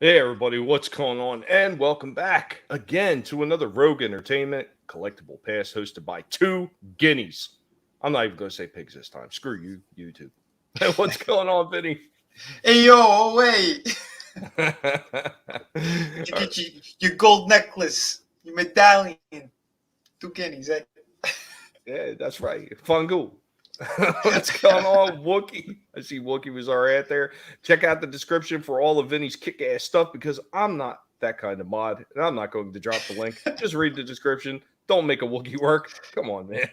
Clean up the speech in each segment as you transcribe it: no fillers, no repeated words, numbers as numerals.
Hey everybody, what's going on? And welcome back again to another Rogue Entertainment Collectible Past hosted by two guineas. I'm not even going to say pigs this time. Screw you, YouTube. What's going on, Vinnie? Hey yo, wait! You All get your gold necklace, your medallion, two guineas, eh? yeah, that's right. Fungal. What's going on, Wookie? I see Wookie was already out there. Check out the description for all of Vinny's kick-ass stuff because I'm not that kind of mod, and I'm not going to drop the link. Just read the description. Don't make a Wookie work. Come on, man.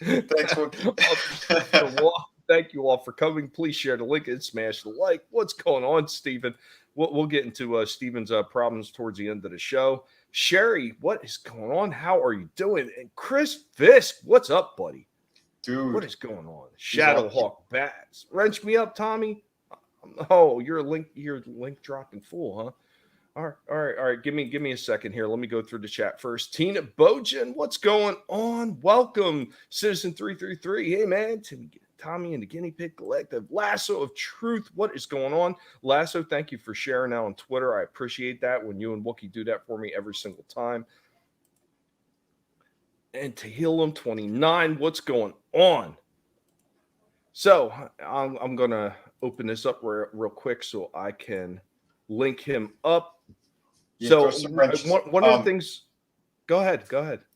Thanks, Wookie. Thank you all for coming. Please share the link and smash the like. What's going on, Steven? We'll get into Steven's problems towards the end of the show. Sherry, what is going on? How are you doing? And Chris Fisk, what's up, buddy? Dude, what is going on? Shadowhawk Bats. Wrench me up, Tommy. Oh, you're link dropping fool, huh? All right. Give me a second here. Let me go through the chat first. Tina Bojan, what's going on? Welcome, Citizen 333. Hey man, Tommy and the Guinea Pig Collective. Lasso of Truth, what is going on? Lasso, thank you for sharing that on Twitter. I appreciate that when you and Wookie do that for me every single time. And Tehillim 29, what's going on? So I'm gonna open this up real quick so I can link him up. Yeah, so one of the things. Go ahead.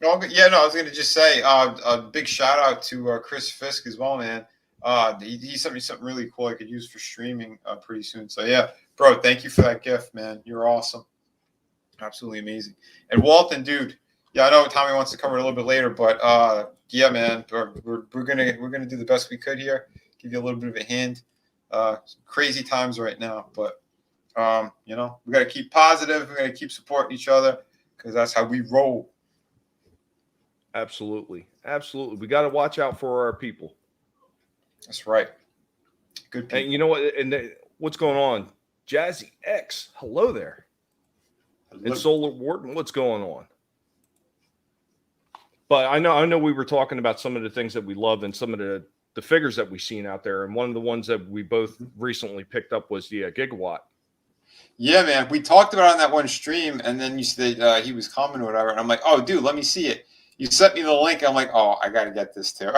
No, yeah, no, I was gonna just say a big shout out to Chris Fisk as well, man. He sent me something really cool I could use for streaming pretty soon. So yeah, bro, thank you for that gift, man. You're awesome, absolutely amazing. And Walton, dude. Yeah, I know Tommy wants to cover it a little bit later, but yeah, man, we're gonna do the best we could here. Give you a little bit of a hint. Crazy times right now, but we gotta keep positive. We gotta keep supporting each other because that's how we roll. Absolutely. We got to watch out for our people. That's right. Good people. And you know what? And what's going on? Jazzy X, hello there. And Solar Wharton, what's going on? But I know we were talking about some of the things that we love and some of the figures that we've seen out there. And one of the ones that we both recently picked up was the Gigawatt. Yeah, man. We talked about it on that one stream, and then you said he was coming or whatever. And I'm like, oh, dude, let me see it. You sent me the link. I'm like, oh, I got to get this too.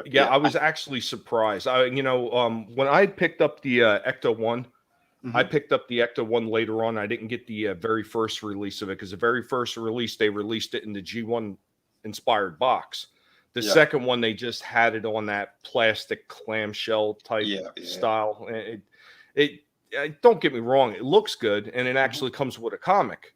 Yeah, I was actually surprised. When I picked up the Ecto-1, I picked up the Ecto-1 later on. I didn't get the very first release of it because the very first release, they released it in the G1 inspired box. The second one, they just had it on that plastic clamshell type style. It don't get me wrong, it looks good, and it actually comes with a comic,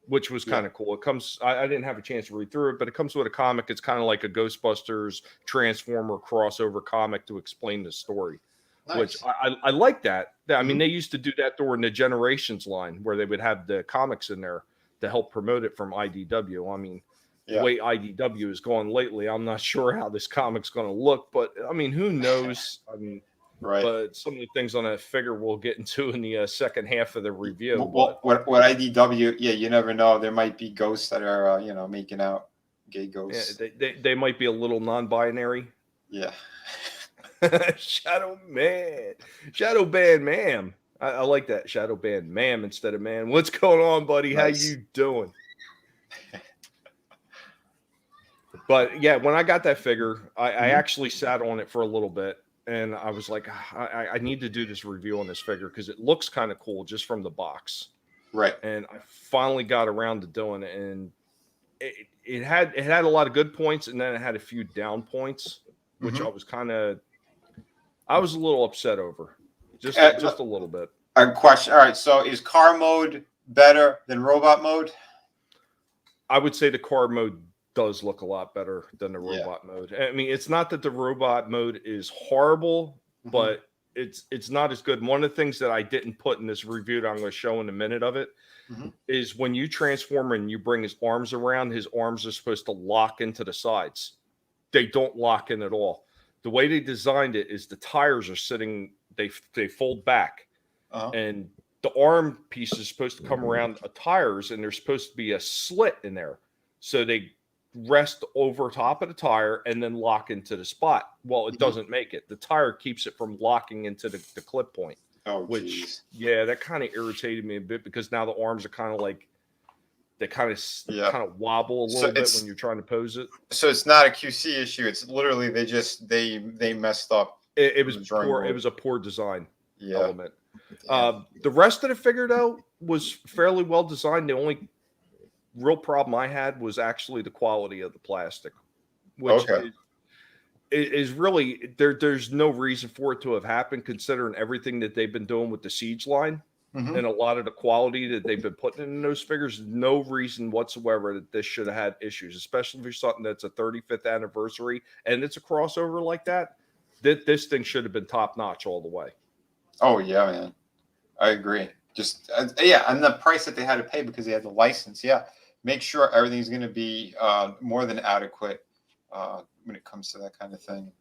which was kind of cool. It comes, I didn't have a chance to read through it, but it comes with a comic. It's kind of like a Ghostbusters Transformer crossover comic to explain the story. Nice. Which I like that. I mean, they used to do that during the Generations line where they would have the comics in there to help promote it from IDW. I mean, the way IDW is going lately, I'm not sure how this comic's going to look, but I mean, who knows? I mean, but some of the things on that figure we'll get into in the second half of the review. What IDW? Yeah, you never know. There might be ghosts that are making out, gay ghosts. Yeah, they might be a little non-binary. Yeah. Shadow Band Ma'am. I like that. Shadow Band Ma'am instead of man. What's going on, buddy? Nice. How you doing? But yeah, when I got that figure, I actually sat on it for a little bit, and I was like, I need to do this review on this figure because it looks kind of cool just from the box. Right. And I finally got around to doing it, and it had a lot of good points, and then it had a few down points, which I was a little upset over, just a little bit. A question. All right. So is car mode better than robot mode? I would say the car mode does look a lot better than the robot mode. I mean, it's not that the robot mode is horrible, but it's not as good. One of the things that I didn't put in this review that I'm going to show in a minute of it is when you transform and you bring his arms around, his arms are supposed to lock into the sides. They don't lock in at all. The way they designed it is the tires are sitting, they fold back, and the arm piece is supposed to come around the tires, and there's supposed to be a slit in there. So they rest over top of the tire and then lock into the spot. Well, it doesn't make it. The tire keeps it from locking into the clip point. Oh, which geez. yeah, that kind of irritated me a bit because now the arms are kind of like they kind of wobble a So little bit when you're trying to pose it. so it's not a QC issue. It's literally they messed up It from was the drawing poor. It board. was a poor design Yeah. element. Damn. The rest of the figure though was fairly well designed. The only real problem I had was actually the quality of the plastic, which Okay. is really there's no reason for it to have happened considering everything that they've been doing with the Siege line Hmm. and a lot of the quality that they've been putting in those figures. No reason whatsoever that this should have had issues, especially for something that's a 35th anniversary and it's a crossover like that. This thing should have been top notch all the way. Oh yeah, man. I agree. Just yeah, and the price that they had to pay because they had the license. Yeah, make sure everything's going to be more than adequate when it comes to that kind of thing.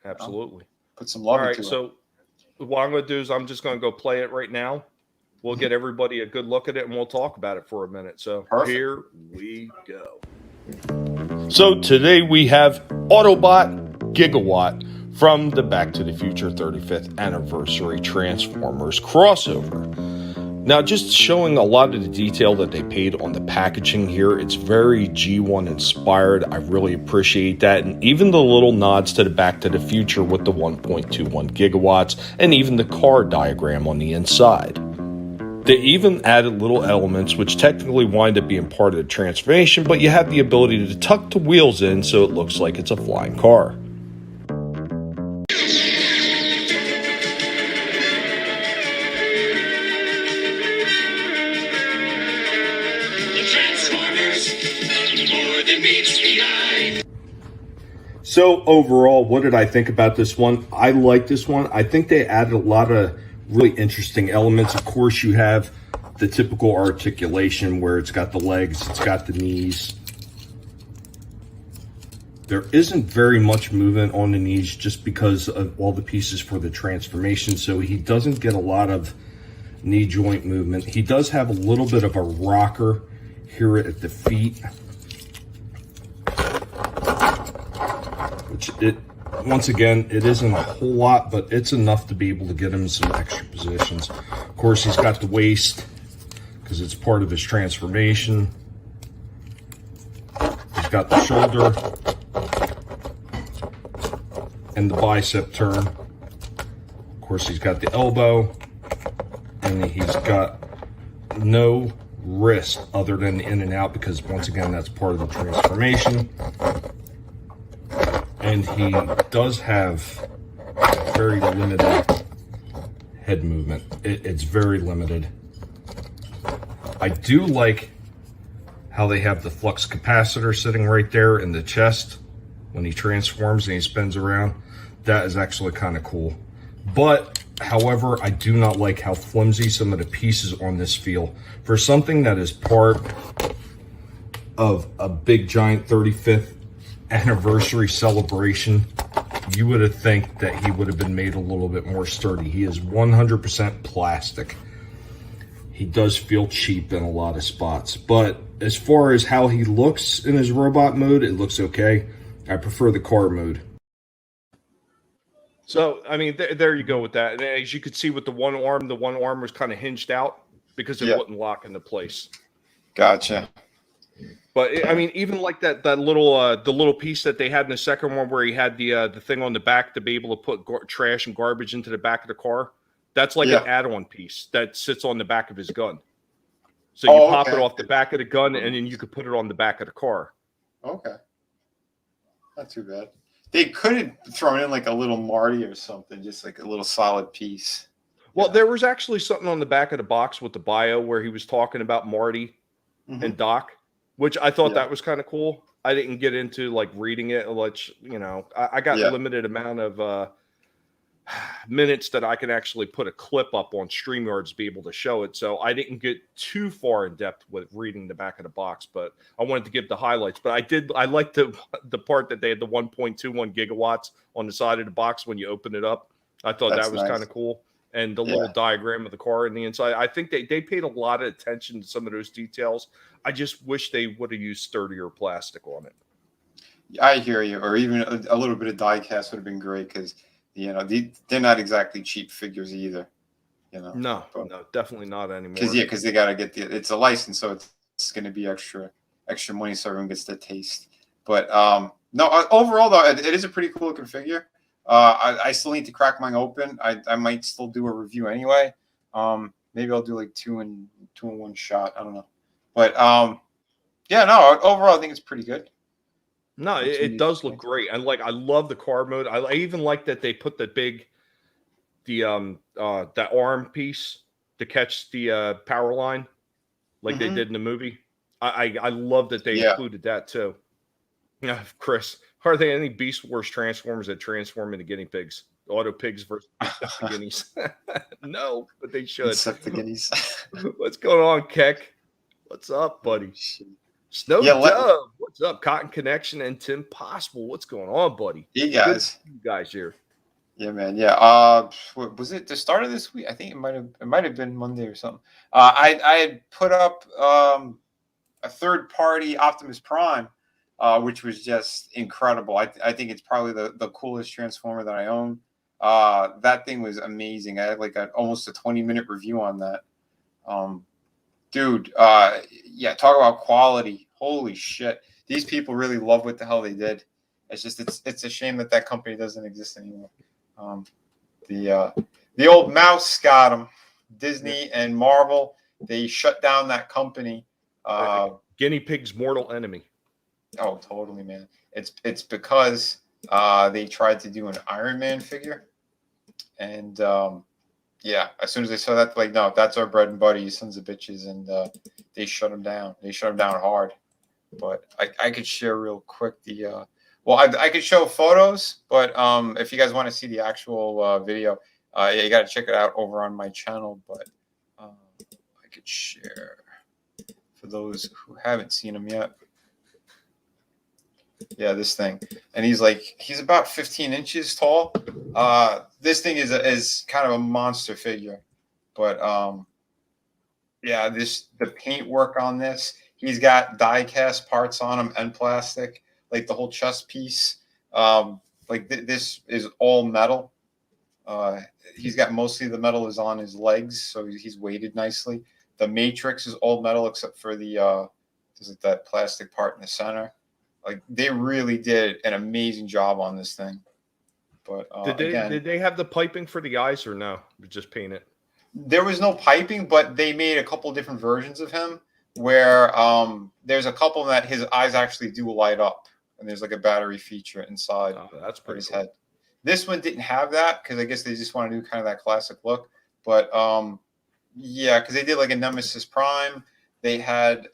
Absolutely. Put some All love right, into it. so what I'm going to do is I'm just going to go play it right now. We'll get everybody a good look at it and we'll talk about it for a minute. So Perfect. Here we go. So today we have Autobot Gigawatt from the Back to the Future 35th Anniversary Transformers crossover. Now, just showing a lot of the detail that they paid on the packaging here. It's very G1 inspired. I really appreciate that. And even the little nods to the Back to the Future with the 1.21 gigawatts and even the car diagram on the inside. They even added little elements which technically wind up being part of the transformation, but you have the ability to tuck the wheels in so it looks like it's a flying car. So overall, what did I think about this one? I like this one. I think they added a lot of really interesting elements. Of course, you have the typical articulation where it's got the legs, it's got the knees. There isn't very much movement on the knees just because of all the pieces for the transformation. So he doesn't get a lot of knee joint movement. He does have a little bit of a rocker here at the feet. Once again, it isn't a whole lot, but it's enough to be able to get him some extra positions. Of course, he's got the waist because it's part of his transformation. He's got the shoulder and the bicep turn. Of course, he's got the elbow, and he's got no wrist other than in and out because, once again, that's part of the transformation. And he does have very limited head movement. It's very limited. I do like how they have the flux capacitor sitting right there in the chest when he transforms and he spins around. That is actually kind of cool. But, however, I do not like how flimsy some of the pieces on this feel. For something that is part of a big giant 35th anniversary celebration, you would have think that he would have been made a little bit more sturdy. He is 100% plastic. He does feel cheap in a lot of spots, but as far as how he looks in his robot mode, it looks okay. I prefer the car mode. So, I mean, there you go with that. And as you could see with the one arm was kind of hinged out because it wouldn't lock into place. Gotcha. But I mean, even like that little the little piece that they had in the second one where he had the thing on the back to be able to put trash and garbage into the back of the car. That's like an add-on piece that sits on the back of his gun. So you pop it off the back of the gun, and then you could put it on the back of the car. Okay, not too bad. They could have thrown in like a little Marty or something, just like a little solid piece. Well, there was actually something on the back of the box with the bio where he was talking about Marty and Doc, which I thought that was kind of cool. I didn't get into like reading it. I got limited amount of minutes that I can actually put a clip up on StreamYard to be able to show it. So I didn't get too far in depth with reading the back of the box, but I wanted to give the highlights. But I liked the part that they had the 1.21 gigawatts on the side of the box when you open it up. I thought that was kind of cool. And the little diagram of the car in the inside. I think they paid a lot of attention to some of those details. I just wish they would have used sturdier plastic on it. I hear you. Or even a little bit of die cast would have been great because, they're not exactly cheap figures either. you know. No, But, no, definitely not anymore. because they gotta get it's a license, so it's going to be extra money, so everyone gets the taste. But no, overall though, it is a pretty cool looking figure. I still need to crack mine open. I might still do a review anyway. Maybe I'll do like two in one shot. I don't know, but yeah, no. Overall, I think it's pretty good. No, it does look great. And like, I love the car mode. I even like that they put that arm piece to catch the power line, like they did in the movie. I love that they included that too. Yeah, Chris, are there any Beast Wars Transformers that transform into guinea pigs? Auto pigs versus the guineas? No, but they should. Except the guineas. What's going on, Keck? What's up, buddy? Snow Dove. What's up? Cotton Connection and Tim Possible. What's going on, buddy? Hey guys. Good you guys here. Yeah, man. Yeah. Was it the start of this week? I think it might have been Monday or something. I had put up a third party Optimus Prime, which was just incredible. I think it's probably the coolest Transformer that I own. That thing was amazing. I had like almost a 20-minute review on that. Dude, yeah, talk about quality. Holy shit. These people really love what the hell they did. It's just it's a shame that company doesn't exist anymore. The old mouse got them. Disney and Marvel, they shut down that company. Guinea pig's mortal enemy. Oh, totally, man. It's because they tried to do an Iron Man figure, and yeah, as soon as they saw that, like, no, that's our bread and butter, you sons of bitches, and they shut them down. They shut them down hard. But I could share real quick well, I could show photos, but if you guys want to see the actual video, yeah, you got to check it out over on my channel. But I could share for those who haven't seen him yet. Yeah, this thing, and he's about 15 inches tall. This thing is kind of a monster figure, but yeah, the paint work on this. He's got die cast parts on him and plastic, like the whole chest piece. Like this is all metal. He's got mostly the metal is on his legs, so he's weighted nicely. The matrix is all metal except for that plastic part in the center. Like they really did an amazing job on this thing. But did they have the piping for the eyes or no? Just paint it. There was no piping, but they made a couple different versions of him where there's a couple that his eyes actually do light up, and there's like a battery feature inside. Oh, that's pretty his cool. head. This one didn't have that because I guess they just want to do kind of that classic look. But yeah, because they did like a Nemesis Prime. They had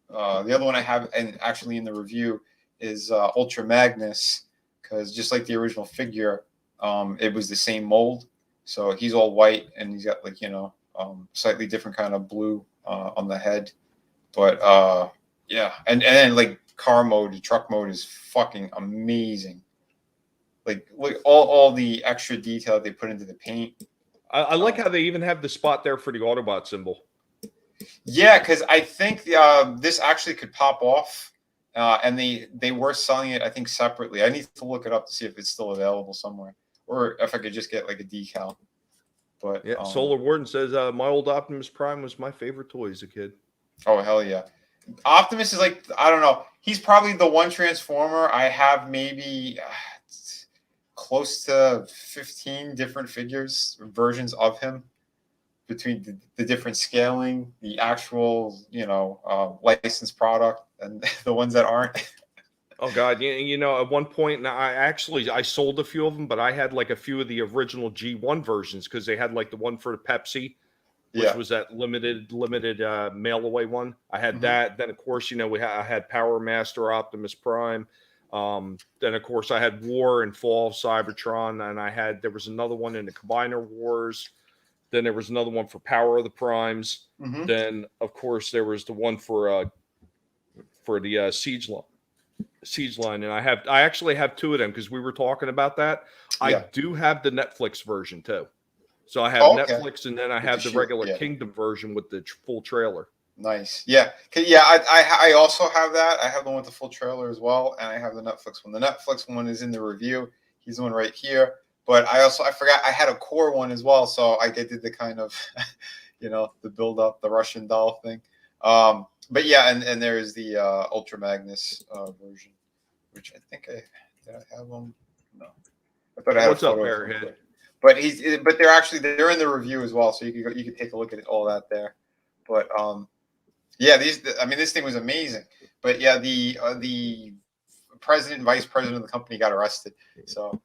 the other one I have, and actually in the review is Ultra Magnus, because just like the original figure, it was the same mold. So he's all white, and he's got like slightly different kind of blue on the head. But yeah, and then like car mode, the truck mode is fucking amazing. Like all the extra detail they put into the paint. I like how they even have the spot there for the Autobot symbol. Yeah, because I think this actually could pop off, and they were selling it, I think, separately. I need to look it up to see if it's still available somewhere, or if I could just get like a decal. But yeah, Solar Warden says my old Optimus Prime was my favorite toy as a kid. Oh hell yeah, Optimus is like, I don't know. He's probably the one Transformer I have maybe close to 15 different versions of him, between the different scaling, the actual, licensed product, and the ones that aren't. Oh God, at one point, now I sold a few of them, but I had like a few of the original G1 versions because they had like the one for the Pepsi, which was that limited mail away one. I had that. Then of course, I had Power Master Optimus Prime. Then of course I had War and Fall of Cybertron, and there was another one in the Combiner Wars. Then there was another one for Power of the Primes. Then of course there was the one for the Siege line, and I actually have two of them because we were talking about that. Yeah. I do have the Netflix version too. So I have Netflix, and then I have the regular Kingdom version with the full trailer. Nice. Yeah. Yeah. I also have that. I have the one with the full trailer as well, and I have the Netflix one. The Netflix one is in the review. He's the one right here. But I forgot I had a core one as well, so I did the kind of, the build up, the Russian doll thing. But yeah, and there's the Ultra Magnus version, which I think did I have them? No, I thought I had What's a up, photo of him. Airhead? But they're in the review as well, so you could take a look at all that there. But yeah, this thing was amazing. But yeah, the president and vice president of the company got arrested, so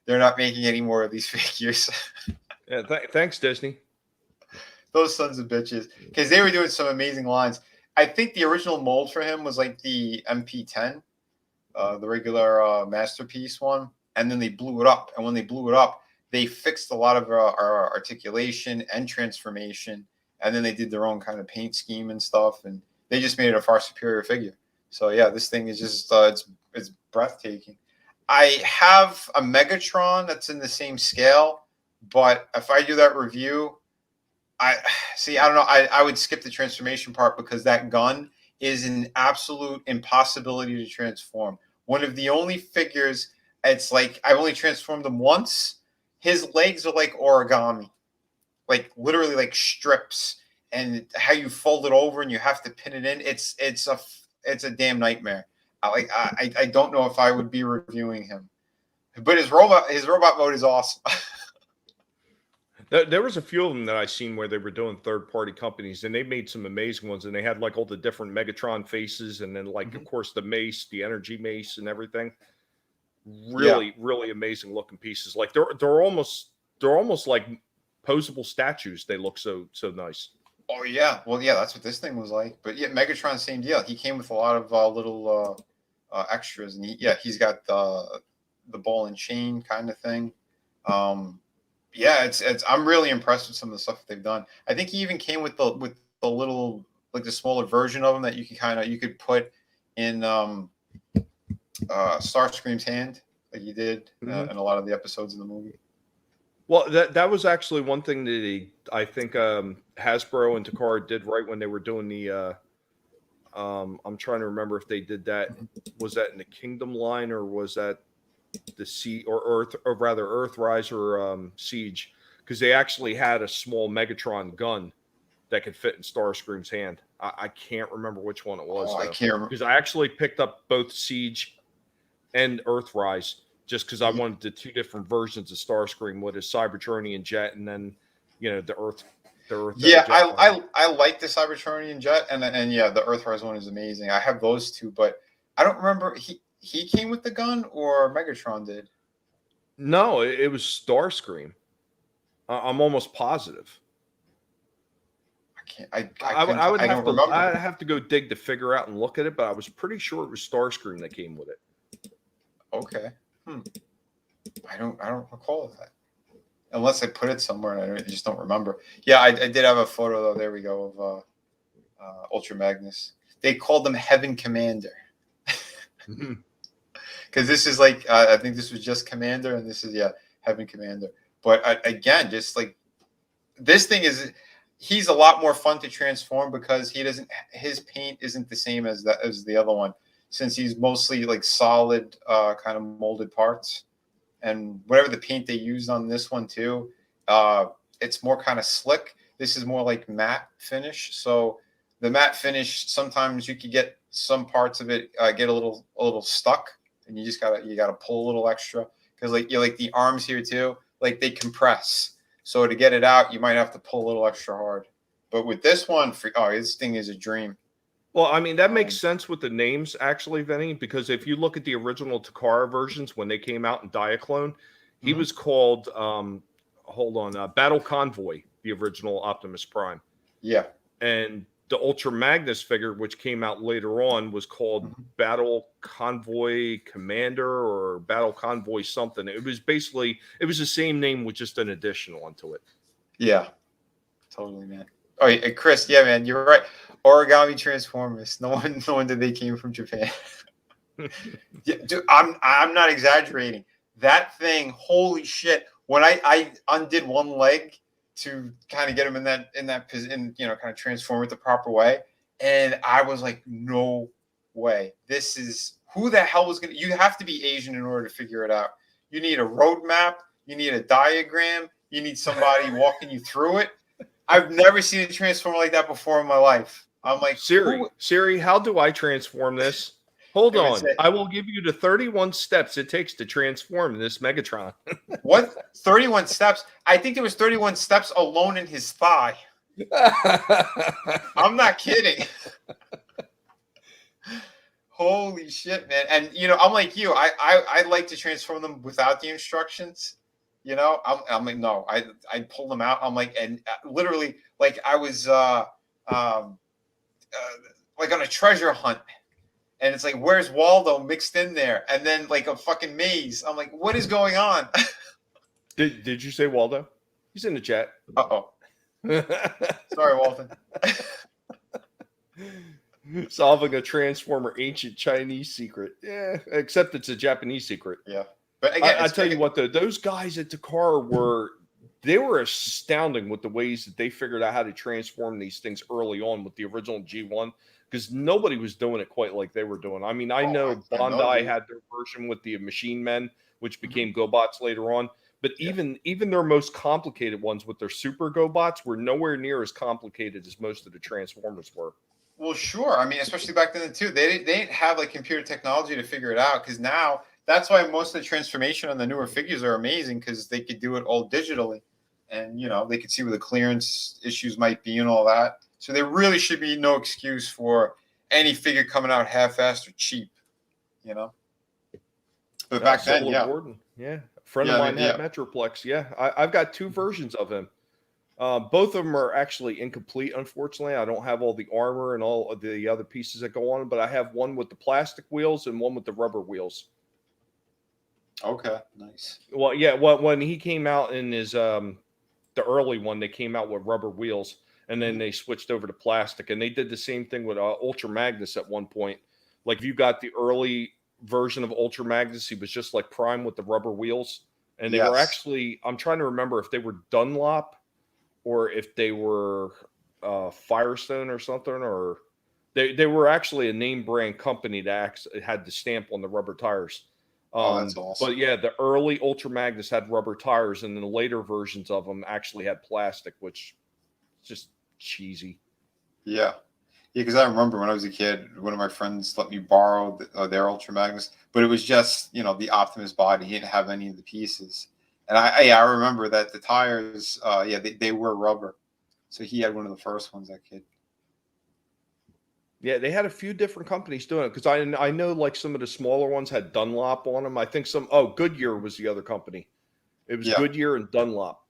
they're not making any more of these figures. Yeah, thanks, Disney. Those sons of bitches, because they were doing some amazing lines. I think the original mold for him was like the MP10, the regular masterpiece one, and then they blew it up. And when they blew it up, they fixed a lot of our articulation and transformation, and then they did their own kind of paint scheme and stuff, and they just made it a far superior figure. So yeah, this thing is just it's breathtaking. I have a Megatron that's in the same scale, but if I do that review, I don't know. I would skip the transformation part because that gun is an absolute impossibility to transform. One of the only figures, it's like I've only transformed him once. His legs are like origami, like literally like strips, and how you fold it over and you have to pin it in. It's a damn nightmare. I don't know if I would be reviewing him, but his robot mode is awesome. There was a few of them that I seen where they were doing third-party companies, and they made some amazing ones. And they had like all the different Megatron faces, and then like of course the mace, the energy mace, and everything. Really, really amazing looking pieces. Like they're almost like posable statues. They look so nice. Oh yeah, well yeah, that's what this thing was like. But yeah, Megatron, same deal. He came with a lot of little extras, and he's got the ball and chain kind of thing. Yeah, it's I'm really impressed with some of the stuff that they've done. I think he even came with the little, like the smaller version of him that you could put in Starscream's hand, like he did in a lot of the episodes in the movie. Well, that was actually one thing that I think Hasbro and Takara did right when they were doing the. I'm trying to remember if they did that. Was that in the Kingdom line or was that the Sea or Earth, or rather Earthrise or Siege? Because they actually had a small Megatron gun that could fit in Starscream's hand. I can't remember which one it was. I can't remember because I actually picked up both Siege and Earthrise just because I wanted the two different versions of Starscream with his Cybertronian jet and then the Earth. Yeah, I like the Cybertronian jet and yeah, the Earthrise one is amazing. I have those two, but I don't remember he came with the gun or Megatron did. No, it was Starscream. I'm almost positive. I would have to go dig to figure out and look at it, but I was pretty sure it was Starscream that came with it. Okay. I don't recall that. Unless I put it somewhere and I just don't remember. Yeah, I did have a photo though. There we go of Ultra Magnus. They called him Heaven Commander. Because this is like I think this was just Commander, and this is Heaven Commander. But again, just like this thing he's a lot more fun to transform because his paint isn't the same as the other one, since he's mostly like solid kind of molded parts. And whatever the paint they used on this one too, it's more kind of slick. This is more like matte finish. So the matte finish, sometimes you could get some parts of it get a little stuck, and you gotta pull a little extra because like the arms here too, like they compress. So to get it out, you might have to pull a little extra hard. But with this one, this thing is a dream. Well, I mean, that makes sense with the names, actually, Vinny, because if you look at the original Takara versions when they came out in Diaclone, he was called, Battle Convoy, the original Optimus Prime. Yeah. And the Ultra Magnus figure, which came out later on, was called Battle Convoy Commander or Battle Convoy something. It was the same name with just an additional onto it. Yeah. Totally, man. Oh, yeah, Chris, yeah, man, you're right. Origami Transformers. No wonder they came from Japan. Yeah, dude, I'm not exaggerating. That thing, holy shit! When I undid one leg to kind of get him in that position, kind of transform it the proper way, and I was like, no way. This is who the hell was gonna? You have to be Asian in order to figure it out, You need a roadmap. You need a diagram. You need somebody walking you through it. I've never seen a transformer like that before in my life. I'm like, Siri, how do I transform this? Hold on. Say, I will give you the 31 steps it takes to transform this Megatron. What? 31 steps? I think there was 31 steps alone in his thigh. I'm not kidding. Holy shit, man. And, I'm like you. I like to transform them without the instructions. I'm like, no, I pull them out. I'm like, and literally, like I was like on a treasure hunt. And it's like, where's Waldo mixed in there? And then like a fucking maze. I'm like, what is going on? Did you say Waldo? He's in the chat. Uh-oh. Sorry, Walton. Solving a Transformer ancient Chinese secret. Yeah, except it's a Japanese secret. Yeah. But again, I tell you what, though, those guys at Takara were astounding with the ways that they figured out how to transform these things early on with the original G1, because nobody was doing it quite like they were doing. I mean, I know Bandai had their version with the Machine Men, which became GoBots later on. But even their most complicated ones with their Super GoBots were nowhere near as complicated as most of the Transformers were. Well, sure. I mean, especially back then too, they didn't have like computer technology to figure it out. Because now that's why most of the transformation on the newer figures are amazing, because they could do it all digitally, and they could see where the clearance issues might be and all that. So there really should be no excuse for any figure coming out half-assed or cheap. But back then, Gordon. Yeah. A friend of mine had Metroplex. Yeah, I've got two versions of him. Both of them are actually incomplete, unfortunately. I don't have all the armor and all of the other pieces that go on, but I have one with the plastic wheels and one with the rubber wheels. Okay, nice. Well, yeah, when he came out in his the early one, they came out with rubber wheels, and then they switched over to plastic, and they did the same thing with Ultra Magnus at one point. Like, if you got the early version of Ultra Magnus, he was just like Prime with the rubber wheels, and they were actually, I'm trying to remember if they were Dunlop or if they were Firestone or something, or they were actually a name brand company that had the stamp on the rubber tires. That's awesome. But yeah, the early Ultra Magnus had rubber tires, and then the later versions of them actually had plastic, which is just cheesy. Yeah. Yeah, because I remember when I was a kid, one of my friends let me borrow their Ultra Magnus, but it was just, the Optimus body. He didn't have any of the pieces. And I remember that the tires, they were rubber. So he had one of the first ones, that kid. Yeah, they had a few different companies doing it, because I know like some of the smaller ones had Dunlop on them. I think Goodyear was the other company. It was Goodyear and Dunlop.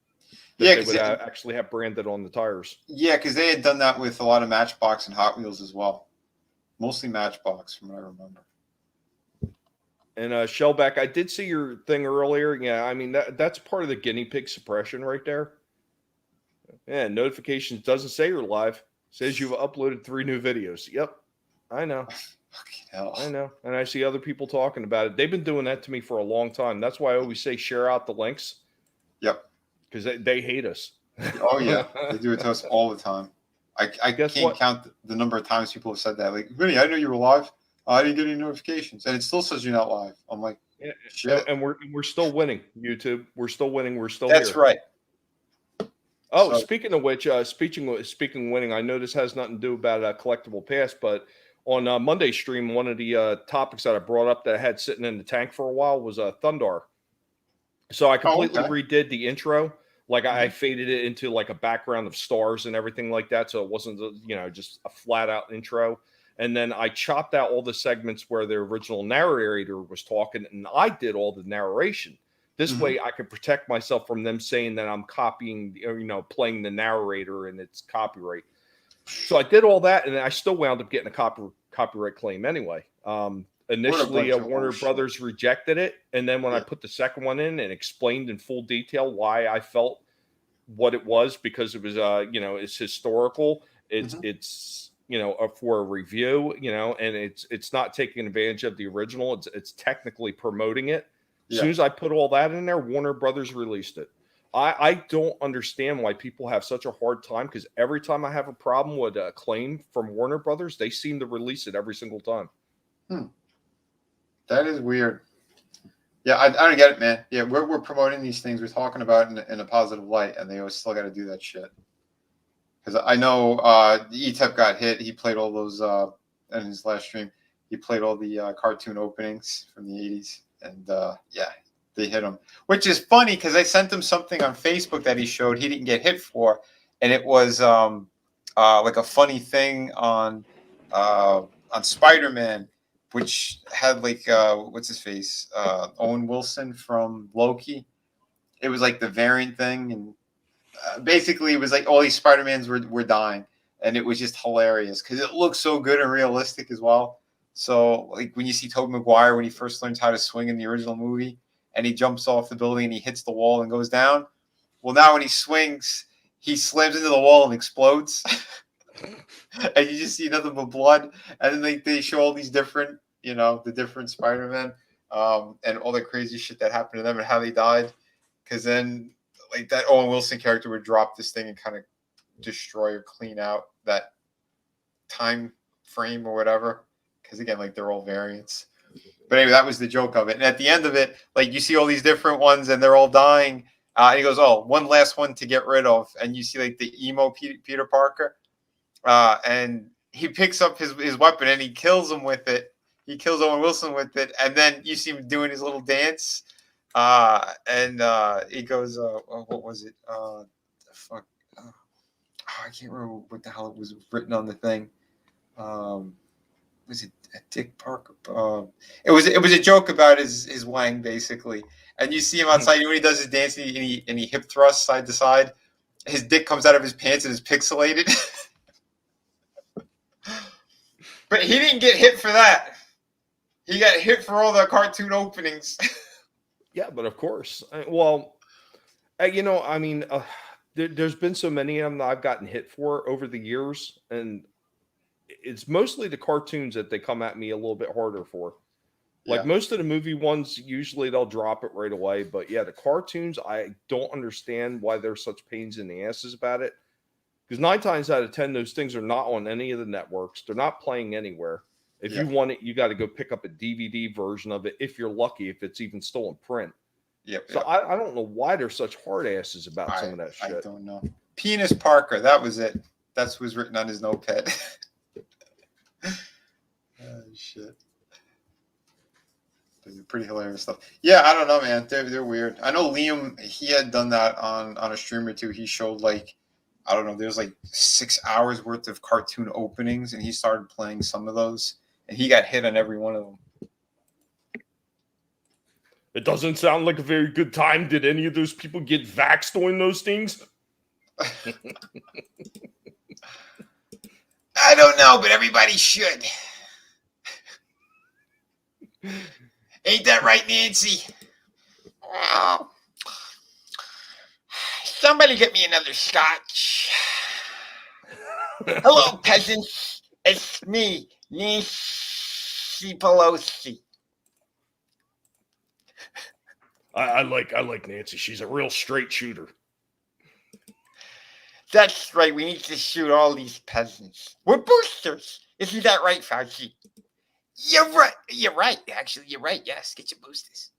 They would actually have branded on the tires. Yeah, because they had done that with a lot of Matchbox and Hot Wheels as well. Mostly Matchbox, from what I remember. And Shellback, I did see your thing earlier. Yeah, I mean, that's part of the guinea pig suppression right there. Yeah, notifications doesn't say you're live. Says you've uploaded 3 new videos. Yep, I know. Fucking hell. I know. And I see other people talking about it. They've been doing that to me for a long time. That's why I always say share out the links. Yep. Because they hate us. Oh, yeah. They do it to us all the time. I can't count the number of times people have said that. Like, Vinnie, I know you were live. I didn't get any notifications. And it still says you're not live. I'm like, shit. And we're still winning, YouTube. We're still winning. We're still That's here. right. Oh, so, speaking of which, speaking of winning, I know this has nothing to do about Collectable Past, but on Monday's stream, one of the topics that I brought up that I had sitting in the tank for a while was Thundar. So I completely redid the intro. Like, I faded it into like a background of stars and everything like that, so it wasn't just a flat out intro. And then I chopped out all the segments where the original narrator was talking, and I did all the narration. This way I could protect myself from them saying that I'm copying, playing the narrator and it's copyright. So I did all that, and I still wound up getting a copyright claim anyway. Initially, Warner Brothers rejected it, and then when I put the second one in and explained in full detail why I felt what it was, because it was, it's historical, it's for a review, and it's not taking advantage of the original. It's technically promoting it. As soon as I put all that in there, Warner Brothers released it. I don't understand why people have such a hard time, because every time I have a problem with a claim from Warner Brothers, they seem to release it every single time. That is weird. Yeah, I don't get it, man. Yeah, we're promoting these things. We're talking about it in a positive light, and they always still got to do that shit. Because I know ETEP got hit. He played all those in his last stream. He played all the cartoon openings from the 80s. And yeah, they hit him. Which is funny because I sent him something on Facebook that he showed he didn't get hit for. And it was like a funny thing on Spider-Man, which had like, what's his face? Owen Wilson from Loki. It was like the variant thing. And basically it was like all these Spider-Mans were dying, and it was just hilarious because it looks so good and realistic as well. So like when you see Tobey Maguire when he first learns how to swing in the original movie, and he jumps off the building and he hits the wall and goes down. Well, now when he swings, he slams into the wall and explodes, and you just see nothing but blood. And then they show all these different, the different Spider-Men, and all the crazy shit that happened to them and how they died. Because then, like, that Owen Wilson character would drop this thing and kind of destroy or clean out that time frame or whatever. Because again, like, they're all variants. But anyway, that was the joke of it. And at the end of it, like, you see all these different ones and they're all dying. And he goes, "Oh, one last one to get rid of." And you see like the emo Peter Parker, and he picks up his weapon and he kills him with it. He kills Owen Wilson with it, and then you see him doing his little dance. And he goes, "What was it? Fuck, I can't remember what the hell it was written on the thing. Was it Dick Parker? It was a joke about his wang basically." And you see him outside when he does his dance, and he hip thrusts side to side. His dick comes out of his pants and is pixelated. But he didn't get hit for that. He got hit for all the cartoon openings. Yeah, but of course. Well, I mean, there's been so many of them that I've gotten hit for over the years, and it's mostly the cartoons that they come at me a little bit harder for. Like most of the movie ones, usually they'll drop it right away. But yeah, the cartoons, I don't understand why they're such pains in the asses about it. Because 9 times out of 10, those things are not on any of the networks. They're not playing anywhere. If you want it, you got to go pick up a DVD version of it if you're lucky, if it's even still in print. So I don't know why they're such hard asses about some of that shit. I don't know. Penis Parker, that was it. That's what's written on his notepad. Oh, shit. Pretty hilarious stuff. Yeah, I don't know, man. They're weird. I know Liam, he had done that on a stream or two. He showed like, I don't know, there's like 6 hours worth of cartoon openings, and he started playing some of those, and he got hit on every one of them. It doesn't sound like a very good time. Did any of those people get vaxxed on those things? I don't know, but everybody should. Ain't that right, Nancy? Oh. Somebody get me another scotch. Hello, peasants. It's me, Nancy Pelosi. I like Nancy. She's a real straight shooter. That's right. We need to shoot all these peasants. We're boosters. Isn't that right, Fauci? You're right. You're right. Actually, you're right. Yes, get your boosters.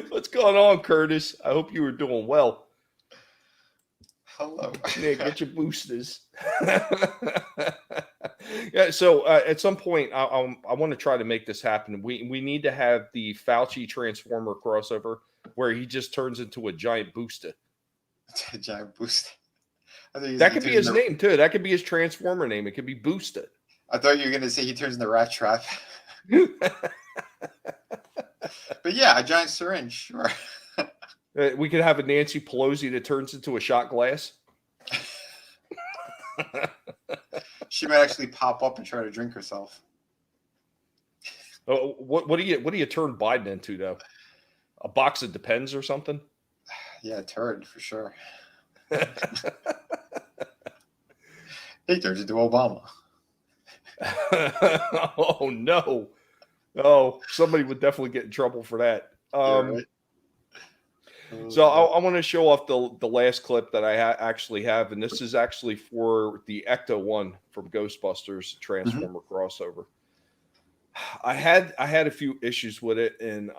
What's going on, Curtis? I hope you were doing well. Hello. Yeah, get your boosters. Yeah. So at some point, I want to try to make this happen. We need to have the Fauci Transformer crossover where he just turns into a giant booster. A giant booster. That could be his name too. That could be his Transformer name. It could be Booster. I thought you were going to say he turns into Rat Trap. But yeah, a giant syringe, sure. We could have a Nancy Pelosi that turns into a shot glass. She might actually pop up and try to drink herself. Oh, what do you turn Biden into though? A box of Depends or something? Yeah, turd for sure. He turns into Obama. Oh no! Oh, somebody would definitely get in trouble for that. Right. So I want to show off the last clip that I actually have, and this is actually for the Ecto one from Ghostbusters Transformer crossover. I had a few issues with it, and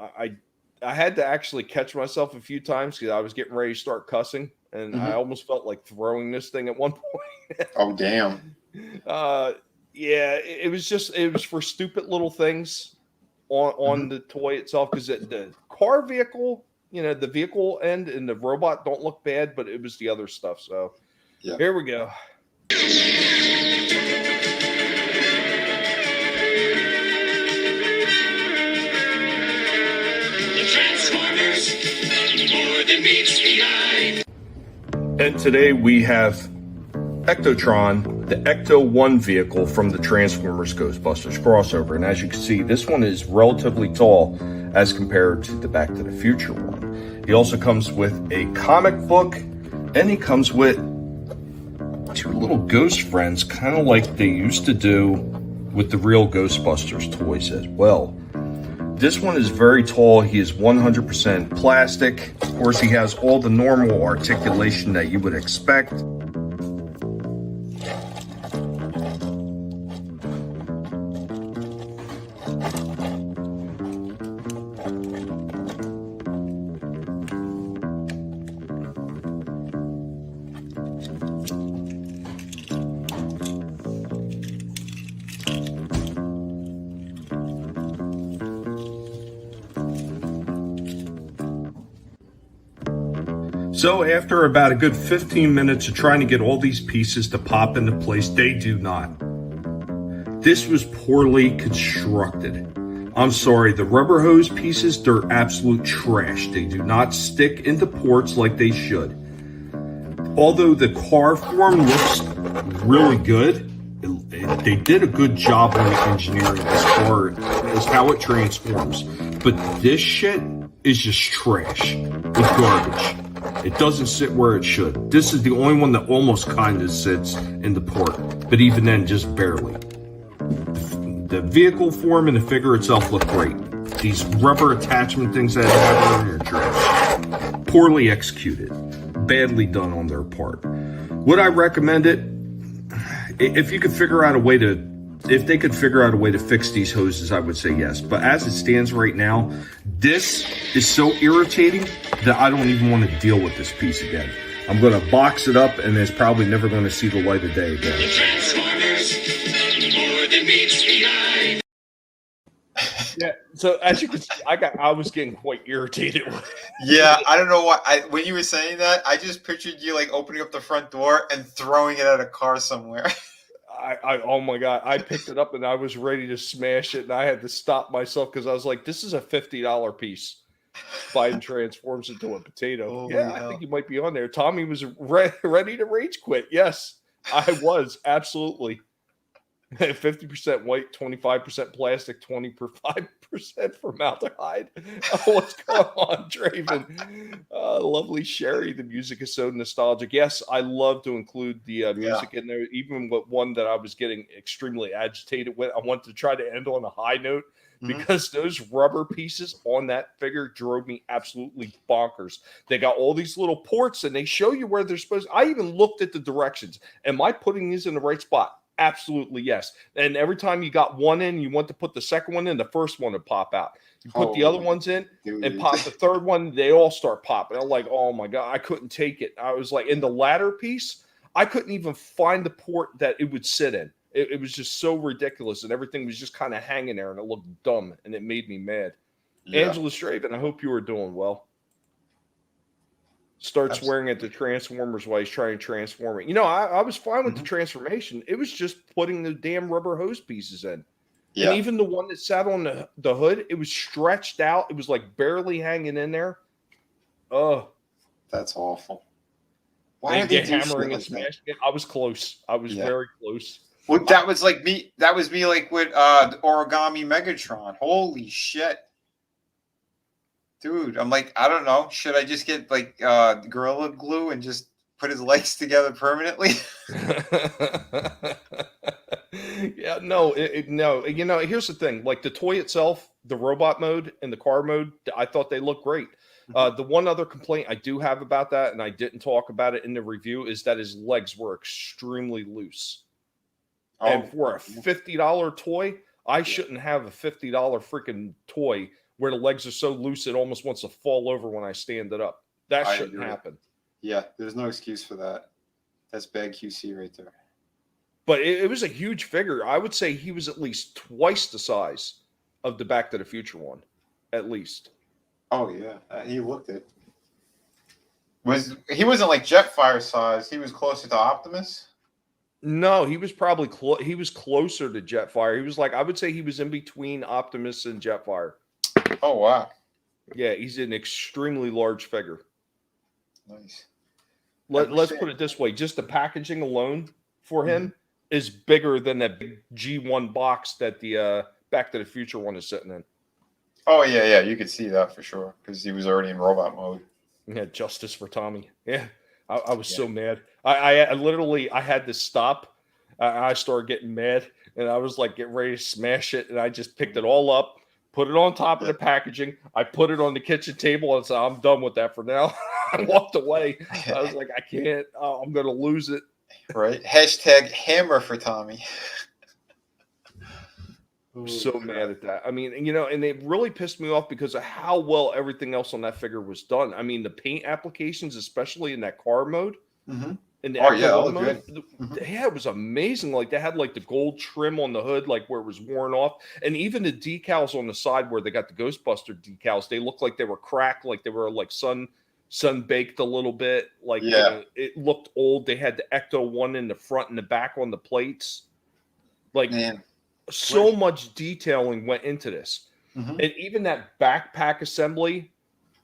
I had to actually catch myself a few times because I was getting ready to start cussing, and I almost felt like throwing this thing at one point. Oh damn. Yeah, it was for stupid little things on the toy itself, because the car vehicle, the vehicle end and the robot don't look bad, but it was the other stuff. So Yeah. here we go. More than meets the eye. And today we have Ectotron, the Ecto-1 vehicle from the Transformers Ghostbusters crossover. And as you can see, this one is relatively tall as compared to the Back to the Future one. He also comes with a comic book, and he comes with two little ghost friends, kind of like they used to do with the real Ghostbusters toys as well. This one is very tall. He is 100% plastic. Of course, he has all the normal articulation that you would expect. So after about a good 15 minutes of trying to get all these pieces to pop into place, they do not. This was poorly constructed. I'm sorry, the rubber hose pieces, they're absolute trash. They do not stick into ports like they should. Although the car form looks really good, they did a good job on engineering as far as how it transforms. But this shit is just trash. It's garbage. It doesn't sit where it should. This is the only one that almost kind of sits in the port, but even then, just barely. The vehicle form and the figure itself look great. These rubber attachment things that have in are trash. Poorly executed. Badly done on their part. Would I recommend it? If you could figure out a way to, if they could figure out a way to fix these hoses, I would say yes. But as it stands right now, this is so irritating that I don't even want to deal with this piece again. I'm going to box it up, and it's probably never going to see the light of day again. The Transformers, more than meets the eye. Yeah, so as you can see, I was getting quite irritated. Yeah, I don't know why. When you were saying that, I just pictured you like opening up the front door and throwing it at a car somewhere. Oh my God, I picked it up and I was ready to smash it, and I had to stop myself because I was like, this is a $50 piece. Biden transforms into a potato. Holy yeah, hell. I think you might be on there. Tommy was ready to rage quit. Yes, I was. Absolutely. 50% white, 25% plastic, 25% formaldehyde. Oh, what's going on, Draven? Lovely Sherry. The music is so nostalgic. Yes, I love to include the music in there, even with one that I was getting extremely agitated with. I wanted to try to end on a high note because those rubber pieces on that figure drove me absolutely bonkers. They got all these little ports, and they show you where they're supposed to. I even looked at the directions. Am I putting these in the right spot? Absolutely, yes. And every time you got one in, you want to put the second one in, the first one would pop out. You put the other ones in and pop the third one, they all start popping. I'm like, oh my God, I couldn't take it. I was like, in the latter piece, I couldn't even find the port that it would sit in. It was just so ridiculous, and everything was just kind of hanging there, and it looked dumb, and it made me mad. Yeah. Angela Straven, I hope you are doing well. Starts swearing at the Transformers while he's trying to transform it. You know, I was fine with the transformation. It was just putting the damn rubber hose pieces in. Yeah. And even the one that sat on the hood, it was stretched out. It was like barely hanging in there. Oh. That's awful. Why are they hammering and smashing it? I was close. I was very close. Well, that was like me. That was me like with the origami Megatron. Holy shit. Dude, I'm like, I don't know. Should I just get like Gorilla Glue and just put his legs together permanently? Yeah, no, no. You know, here's the thing. Like the toy itself, the robot mode and the car mode, I thought they looked great. The one other complaint I do have about that, and I didn't talk about it in the review, is that his legs were extremely loose. And for a $50 toy, I shouldn't have a $50 freaking toy where the legs are so loose it almost wants to fall over when I stand it up. That I shouldn't agree. happen. Yeah, there's no excuse for that. That's bad QC right there. But it was a huge figure. I would say he was at least twice the size of the Back to the Future one, at least. Oh yeah, he looked it. He wasn't like Jetfire size? He was closer to Optimus. No, he was probably he was closer to Jetfire. He was like, I would say he was in between Optimus and Jetfire. Oh wow. Yeah, he's an extremely large figure. Nice. Let's put it this way: just the packaging alone for him is bigger than that big G1 box that the Back to the Future one is sitting in. Oh yeah, you could see that for sure because he was already in robot mode. Yeah, justice for Tommy. Yeah, I was so mad. I literally I had to stop. I started getting mad, and I was like getting ready to smash it, and I just picked it all up, put it on top of the packaging. I put it on the kitchen table, and said, "I'm done with that for now." I walked away. I was like, "I can't. I'm going to lose it." Right. Hashtag hammer for Tommy. I'm so mad at that. I mean, and it really pissed me off because of how well everything else on that figure was done. I mean, the paint applications, especially in that car mode, in the Ecto One mode, yeah, it was amazing. Like they had like the gold trim on the hood, like where it was worn off, and even the decals on the side where they got the Ghostbuster decals, they looked like they were cracked, like they were like sun baked a little bit. Like it looked old. They had the Ecto One in the front and the back on the plates, like. Man. So much detailing went into this. And even that backpack assembly,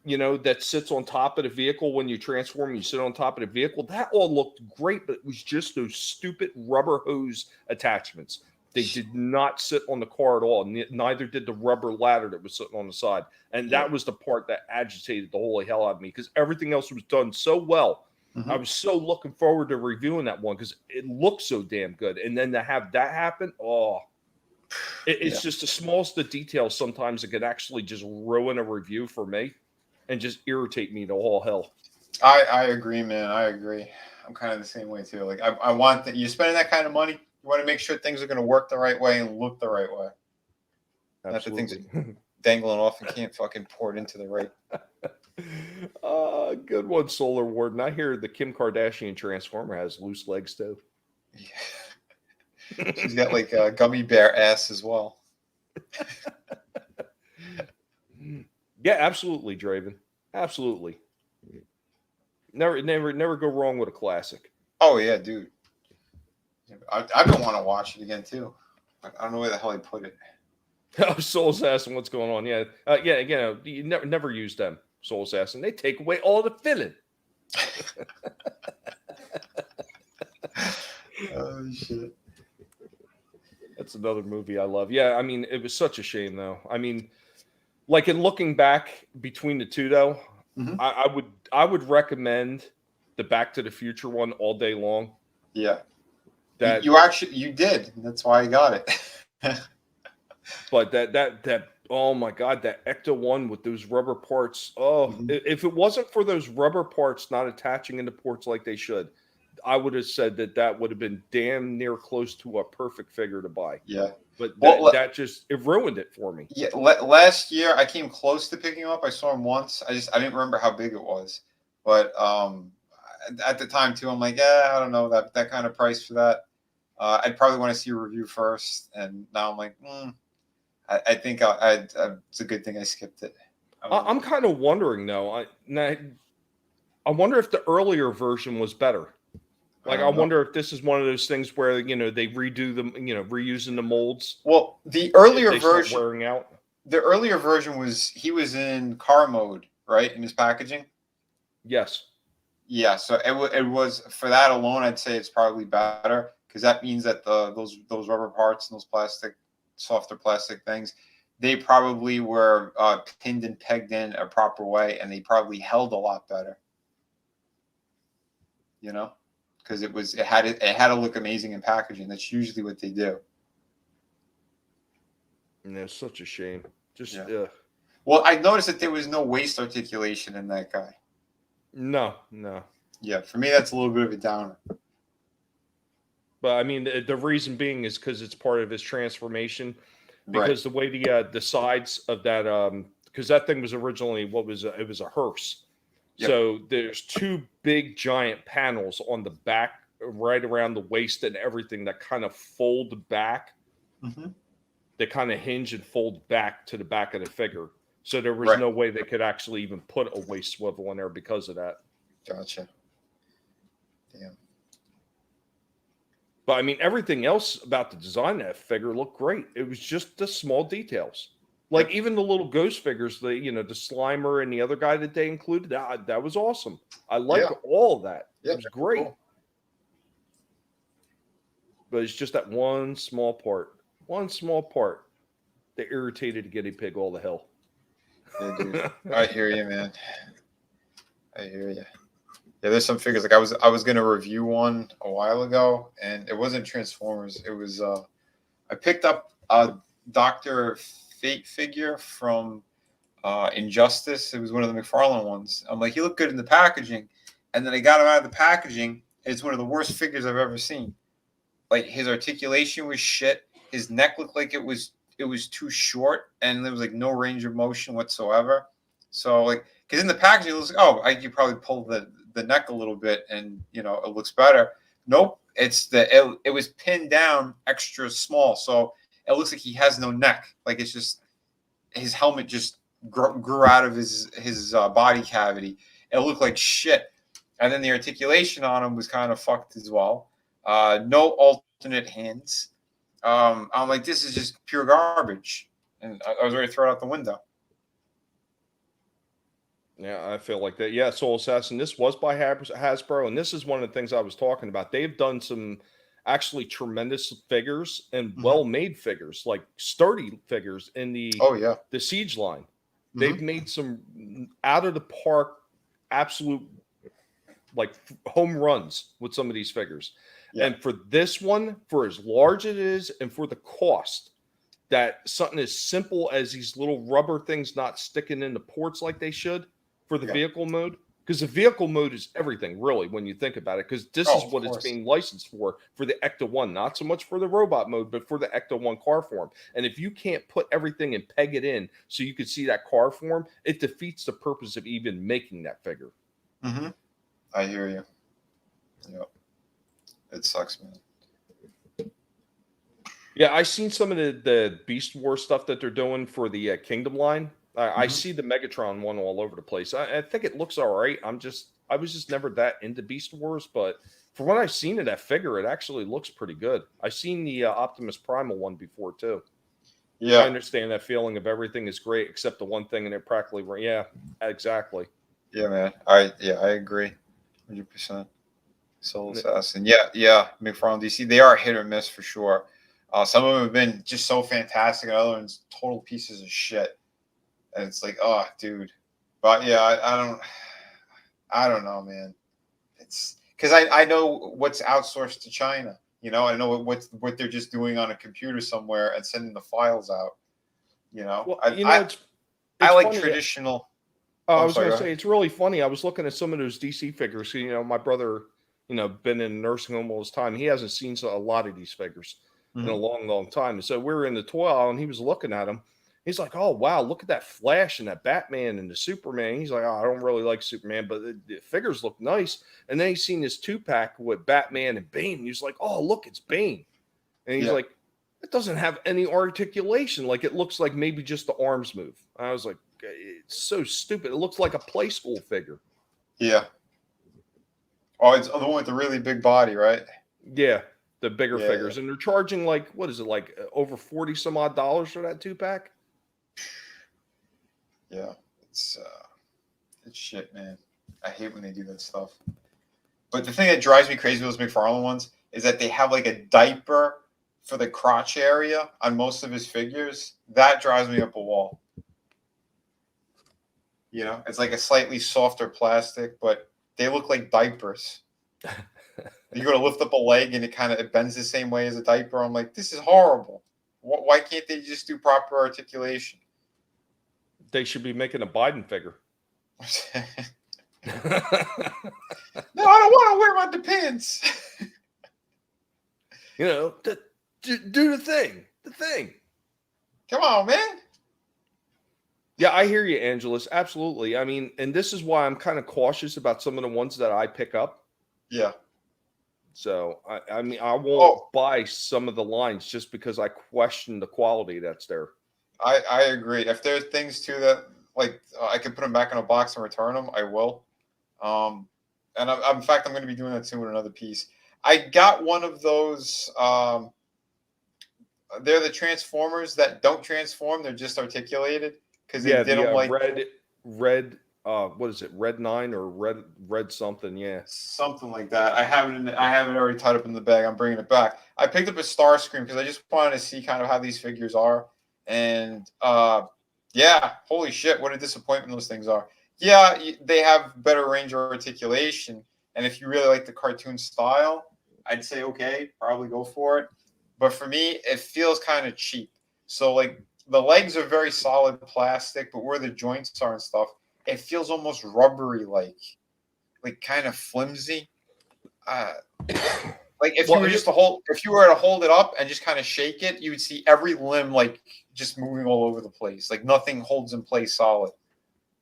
that sits on top of the vehicle when you transform, you sit on top of the vehicle, that all looked great, but it was just those stupid rubber hose attachments. They did not sit on the car at all. Neither did the rubber ladder that was sitting on the side. And that was the part that agitated the holy hell out of me because everything else was done so well. I was so looking forward to reviewing that one because it looked so damn good. And then to have that happen, it's just the smallest of details sometimes that could actually just ruin a review for me and just irritate me to all hell. I agree, man. I agree. I'm kind of the same way too. Like I want that you're spending that kind of money. You want to make sure things are going to work the right way and look the right way. Absolutely. Not the things are dangling off and can't fucking pour it into the right. Good one, Solar Warden. I hear the Kim Kardashian Transformer has loose legs too. Yeah. She's got like a gummy bear ass as well. Yeah, absolutely, Draven. Absolutely. Never go wrong with a classic. Oh yeah, dude. I've been wanting to watch it again too. I don't know where the hell he put it. Oh, Soul Assassin, what's going on? Yeah, you never use them, Soul Assassin. They take away all the filling. Oh shit. That's another movie I love. Yeah, I mean, it was such a shame, though. I mean, like in looking back between the two, though, I would recommend the Back to the Future one all day long. Yeah, that you did. That's why I got it. But that oh my god, that Ecto one with those rubber parts. Oh, if it wasn't for those rubber parts not attaching into ports like they should, I would have said that would have been damn near close to a perfect figure to buy. Yeah. But that just, it ruined it for me. Yeah. Last year I came close to picking him up. I saw him once. I didn't remember how big it was. But at the time too, I'm like, I don't know that kind of price for that. I'd probably want to see a review first. And now I'm like, I think it's a good thing I skipped it. I'm kind of wondering though. I wonder if the earlier version was better. Like, I wonder if this is one of those things where, they redo them, reusing the molds. Well, the earlier version wearing out. The earlier version he was in car mode, right? In his packaging. Yes. Yeah. So it was for that alone, I'd say it's probably better because that means that those rubber parts and those softer plastic things, they probably were pinned and pegged in a proper way, and they probably held a lot better. Because it had to look amazing in packaging. That's usually what they do. And it's such a shame. Well, I noticed that there was no waist articulation in that guy. No. Yeah, for me that's a little bit of a downer. But I mean, the reason being is because it's part of his transformation. because the way the sides of that because that thing was originally it was a hearse. Yep. So there's two big giant panels on the back, right around the waist and everything, that kind of fold back. Mm-hmm. They kind of hinge and fold back to the back of the figure. So there was Right. no way they could actually even put a waist swivel in there because of that. Gotcha. Damn. But I mean, everything else about the design of that figure looked great. It was just the small details. Like even the little ghost figures, the Slimer and the other guy that they included, that was awesome. I like all of that. Yeah, it was great. cool. But it's just that one small part that irritated Guinea Pig all the hell. Yeah, dude. I hear you, man. I hear you. Yeah, there's some figures, like I was gonna review one a while ago, and it wasn't Transformers. It was I picked up a Dr. Fate figure from Injustice. It was one of the McFarlane ones. I'm like, he looked good in the packaging, and then I got him out of the packaging. It's one of the worst figures I've ever seen. Like, his articulation was shit. His neck looked like it was too short, and there was like no range of motion whatsoever. So like, because in the packaging it looks like, oh, you probably pull the neck a little bit and it looks better. Nope, it was pinned down extra small, so it looks like he has no neck. Like, it's just his helmet just grew out of his body cavity. It looked like shit, and then the articulation on him was kind of fucked as well. No alternate hands. I'm like, this is just pure garbage, and I was ready to throw it out the window. Yeah, I feel like that. Yeah, Soul Assassin. This was by Hasbro, and this is one of the things I was talking about. They've done some actually tremendous figures and well-made figures, like sturdy figures in the Siege line. They've made some out of the park, absolute like home runs with some of these figures. Yeah. And for this one, for as large as it is, and for the cost, that something as simple as these little rubber things not sticking in the ports like they should for the vehicle mode, because the vehicle mode is everything, really, when you think about it, because this is what it's being licensed for the Ecto-1, not so much for the robot mode, but for the Ecto-1 car form. And if you can't put everything and peg it in so you can see that car form, it defeats the purpose of even making that figure. Mm-hmm. I hear you. Yep. It sucks, man. Yeah, I seen some of the Beast Wars stuff that they're doing for the Kingdom line. I see the Megatron one all over the place. I think it looks all right. I was just never that into Beast Wars, but from what I've seen of that figure, it actually looks pretty good. I've seen the Optimus Primal one before too. Yeah, I understand that feeling of everything is great except the one thing, and it practically, yeah, exactly. Yeah, man. I agree, 100%. Soul Assassin. Yeah. McFarlane DC, they are hit or miss for sure. Some of them have been just so fantastic, and other ones total pieces of shit. And it's like, oh, dude. But yeah, I don't know, man. It's because I know what's outsourced to China. I know what they're just doing on a computer somewhere and sending the files out. Well, I like funny. Traditional. I was going to say, it's really funny. I was looking at some of those DC figures. My brother, been in a nursing home all his time. He hasn't seen a lot of these figures in a long, long time. So we were in the toy aisle, and he was looking at them. He's like, oh, wow, look at that Flash and that Batman and the Superman. He's like, oh, I don't really like Superman, but the figures look nice. And then he's seen this 2-pack with Batman and Bane. He's like, oh, look, it's Bane. And he's like, it doesn't have any articulation. Like, it looks like maybe just the arms move. I was like, it's so stupid. It looks like a play school figure. Yeah. Oh, it's the one with the really big body, right? Yeah, the bigger figures. And they're charging like, what is it, like over 40 some odd dollars for that 2-pack? Yeah, it's shit, man. I hate when they do that stuff. But the thing that drives me crazy with those McFarlane ones is that they have like a diaper for the crotch area on most of his figures. That drives me up a wall. It's like a slightly softer plastic, but they look like diapers. You go to lift up a leg and it bends the same way as a diaper. I'm like, this is horrible. Why can't they just do proper articulation? They should be making a Biden figure. No, I don't want to wear my depends. Do the thing. The thing. Come on, man. Yeah, I hear you, Angelus. Absolutely. I mean, and this is why I'm kind of cautious about some of the ones that I pick up. Yeah. So I mean, I won't Oh, buy some of the lines just because I question the quality that's there. I agree. If there's things too that like I can put them back in a box and return them, I will. And in fact, I'm going to be doing that soon with another piece. I got one of those. They're the Transformers that don't transform; they're just articulated because they Yeah, did the them like red what is it? Red 9 or red something, yeah. something like that. I have it already tied up in the bag. I'm bringing it back. I picked up a Starscream because I just wanted to see kind of how these figures are, and yeah, holy shit, what a disappointment those things are. Yeah, they have better range of articulation, and if you really like the cartoon style, I'd say okay, probably go for it. But for me, it feels kind of cheap. So like the legs are very solid plastic, but where the joints are and stuff, it feels almost rubbery, like kind of flimsy. Uh, like if you Well, were just to hold, if you were to hold it up and just kind of shake it, you would see every limb like just moving all over the place. Like nothing holds in place solid.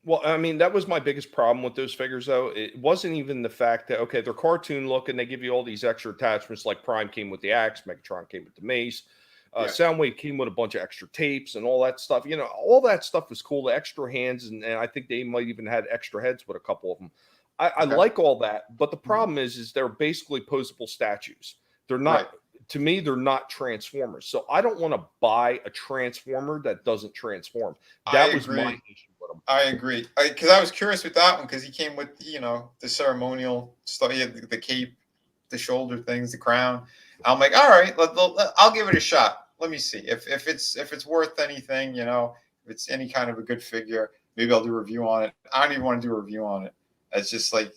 well, I mean, that was my biggest problem with those figures, though. It wasn't even the fact that, okay, they're cartoon looking, they give you all these extra attachments, like Prime came with the axe, Megatron came with the mace, Yeah. Soundwave came with a bunch of extra tapes and all that stuff. You know, all that stuff was cool. The extra hands, and I think they might even had extra heads with a couple of them. I Okay. like all that, but the problem is they're basically posable statues. They're not. Right. To me, they're not transformers. So I don't want to buy a transformer that doesn't transform. I That was my agree. issue with them. I agree. Because I was curious with that one because he came with the ceremonial stuff. He had the cape, the shoulder things, the crown. I'm like, all right, I'll give it a shot. Let me see if it's worth anything. If it's any kind of a good figure, maybe I'll do a review on it. I don't even want to do a review on it. It's just like,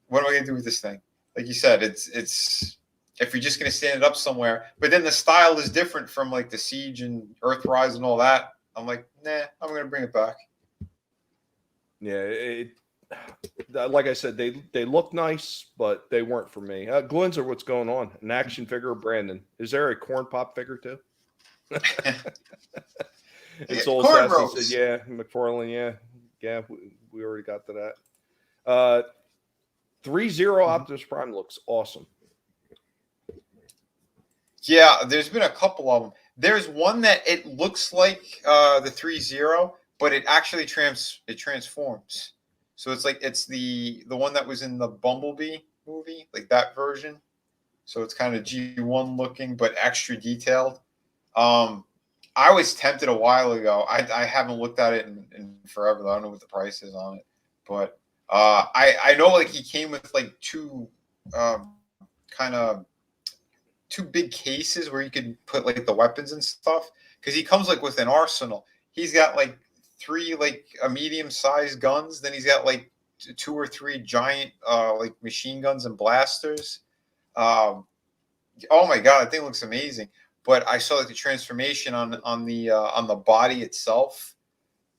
what am I gonna do with this thing? Like you said, it's if you're just gonna stand it up somewhere, but then the style is different from like the Siege and Earthrise and all that. I'm like, nah, I'm gonna bring it back. Yeah, like I said, they look nice, but they weren't for me. Glenzer, what's going on? An action figure, Brandon? Is there a corn pop figure too? And Soul Sassy said, "Yeah, McFarlane, yeah, we already got to that." 3-0 Optimus Prime looks awesome. Yeah, there's been a couple of them. There's one that it looks like the 3-0, but it actually transforms. So it's the one that was in the Bumblebee movie, like that version. So it's kind of G1 looking, but extra detailed. I was tempted a while ago. I haven't looked at it in forever. I don't know what the price is on it, but I know like he came with like two kind of two big cases where you could put like the weapons and stuff because he comes like with an arsenal. He's got like three like a medium sized guns. Then he's got like two or three giant like machine guns and blasters. Um, oh my god, that thing looks amazing. But I saw like the transformation on the body itself,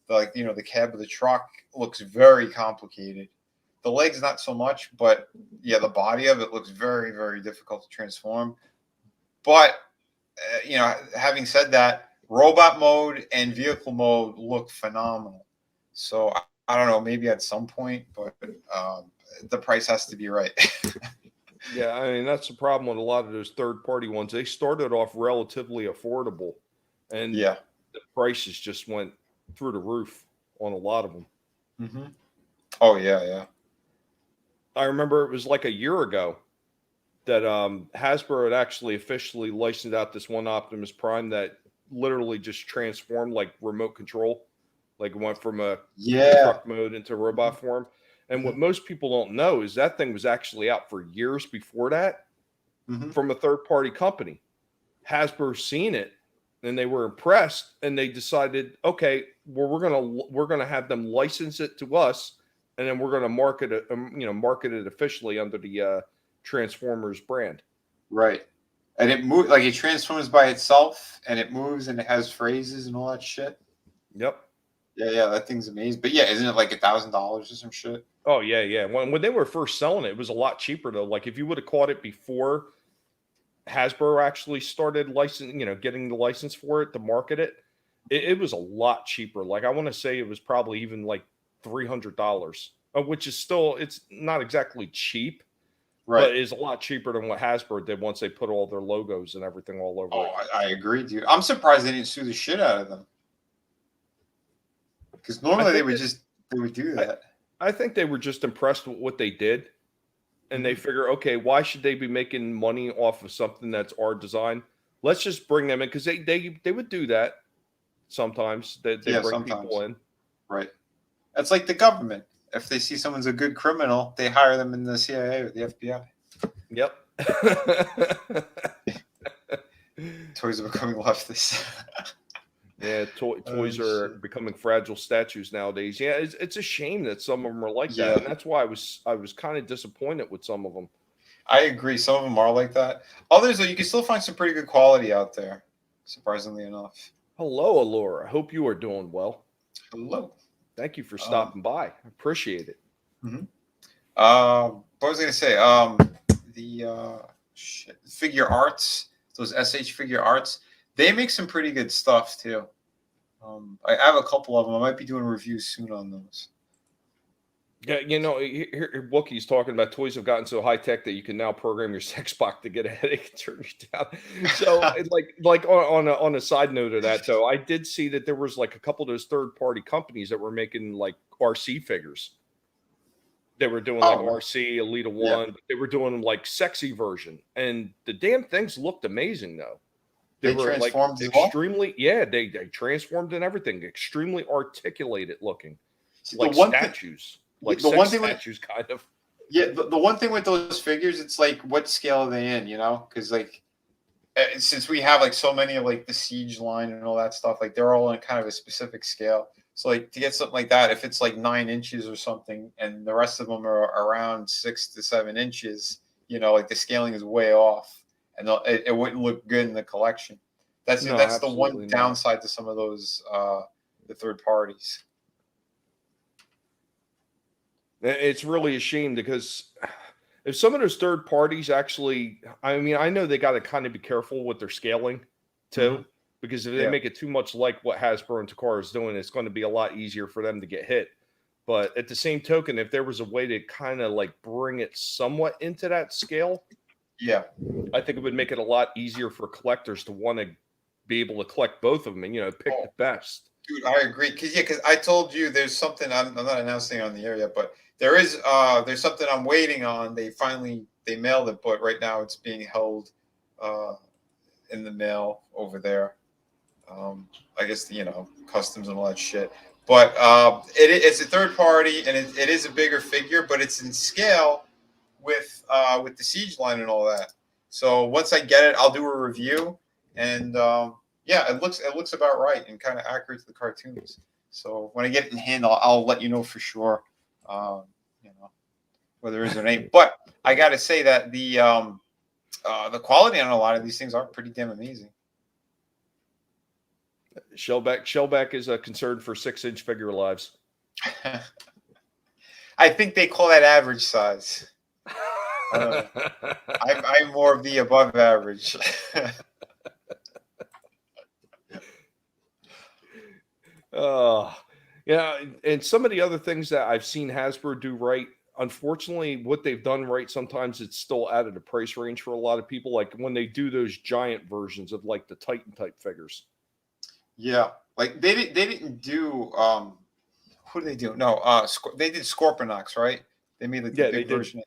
like the cab of the truck looks very complicated. The legs not so much, but yeah, the body of it looks very very difficult to transform. But having said that, robot mode and vehicle mode look phenomenal. So I don't know, maybe at some point, but the price has to be right. Yeah, I mean that's the problem with a lot of those third-party ones. They started off relatively affordable, and Yeah. the prices just went through the roof on a lot of them. Mm-hmm. Oh yeah, yeah. I remember it was like a year ago that Hasbro had actually officially licensed out this one Optimus Prime that literally just transformed like remote control, like it went from a truck mode into robot form. And what most people don't know is that thing was actually out for years before that from a third-party company. Hasbro seen it and they were impressed and they decided, okay, well, we're gonna have them license it to us, and then we're gonna market it, market it officially under the Transformers brand. Right. And it moves like it transforms by itself, and it moves, and it has phrases and all that shit. Yep. Yeah, that thing's amazing. But yeah, isn't it like $1,000 or some shit? Oh yeah. When they were first selling it, it was a lot cheaper though. Like if you would have caught it before Hasbro actually started getting the license for it to market it, it was a lot cheaper. Like I want to say it was probably even like $300, which is still, it's not exactly cheap, Right. but it is a lot cheaper than what Hasbro did once they put all their logos and everything all over it. I agree, dude. I'm surprised they didn't sue the shit out of them. Because normally they would do that. I think they were just impressed with what they did. And they figure, okay, why should they be making money off of something that's our design? Let's just bring them in, because they would do that sometimes. They bring people in. Right. That's like the government. If they see someone's a good criminal, they hire them in the CIA or the FBI. Yep. Toys are becoming leftists. Yeah, toys are becoming fragile statues nowadays. Yeah, it's a shame that some of them are like that, and that's why I was kind of disappointed with some of them. I agree. Some of them are like that. Others, though, you can still find some pretty good quality out there, surprisingly enough. Hello, Allura. I hope you are doing well. Hello. Thank you for stopping by. I appreciate it. What was I going to say? The figure arts, those SH figure arts, they make some pretty good stuff too. I have a couple of them. I might be doing reviews soon on those. Yeah, here Wookie's talking about toys have gotten so high tech that you can now program your sex box to get a headache and turn you down. So, like on a side note of that, though, I did see that there was like a couple of those third-party companies that were making like RC figures. They were doing like RC, Elita One, but they were doing like sexy version, and the damn things looked amazing though. They were transformed like extremely, they transformed and everything, extremely articulated looking, like statues. Like the one thing statues, kind of. Yeah, the one thing with those figures, it's like, what scale are they in? Because like, since we have like so many of like the Siege line and all that stuff, like they're all in kind of a specific scale. So like to get something like that, if it's like 9 inches or something, and the rest of them are around 6 to 7 inches, like the scaling is way off, and it wouldn't look good in the collection. That's the one downside to some of those the third parties. It's really a shame, because if some of those third parties actually, I mean, I know they got to kind of be careful with their scaling too, because if they make it too much like what Hasbro and Takara is doing, it's going to be a lot easier for them to get hit. But at the same token, if there was a way to kind of like bring it somewhat into that scale, I think it would make it a lot easier for collectors to want to be able to collect both of them and pick the best. Dude, I agree. Because I told you there's something I'm not announcing on the air yet, but there's something I'm waiting on. They mailed it, but right now it's being held in the mail over there. I guess customs and all that shit. But it's a third party, and it is a bigger figure, but it's in scale with the Siege line and all that. So once I get it, I'll do a review, and it looks about right and kind of accurate to the cartoons. So when I get it in hand, I'll let you know for sure, whether it is or ain't. But I got to say that the quality on a lot of these things are pretty damn amazing. Shellback is concerned for 6-inch figure lives. I think they call that average size. I'm more of the above average. And some of the other things that I've seen Hasbro do right, unfortunately, what they've done right, sometimes it's still out of the price range for a lot of people. Like when they do those giant versions of like the Titan type figures. Yeah, like they didn't do who did they do? No, they did Scorponok, right? They made the big version.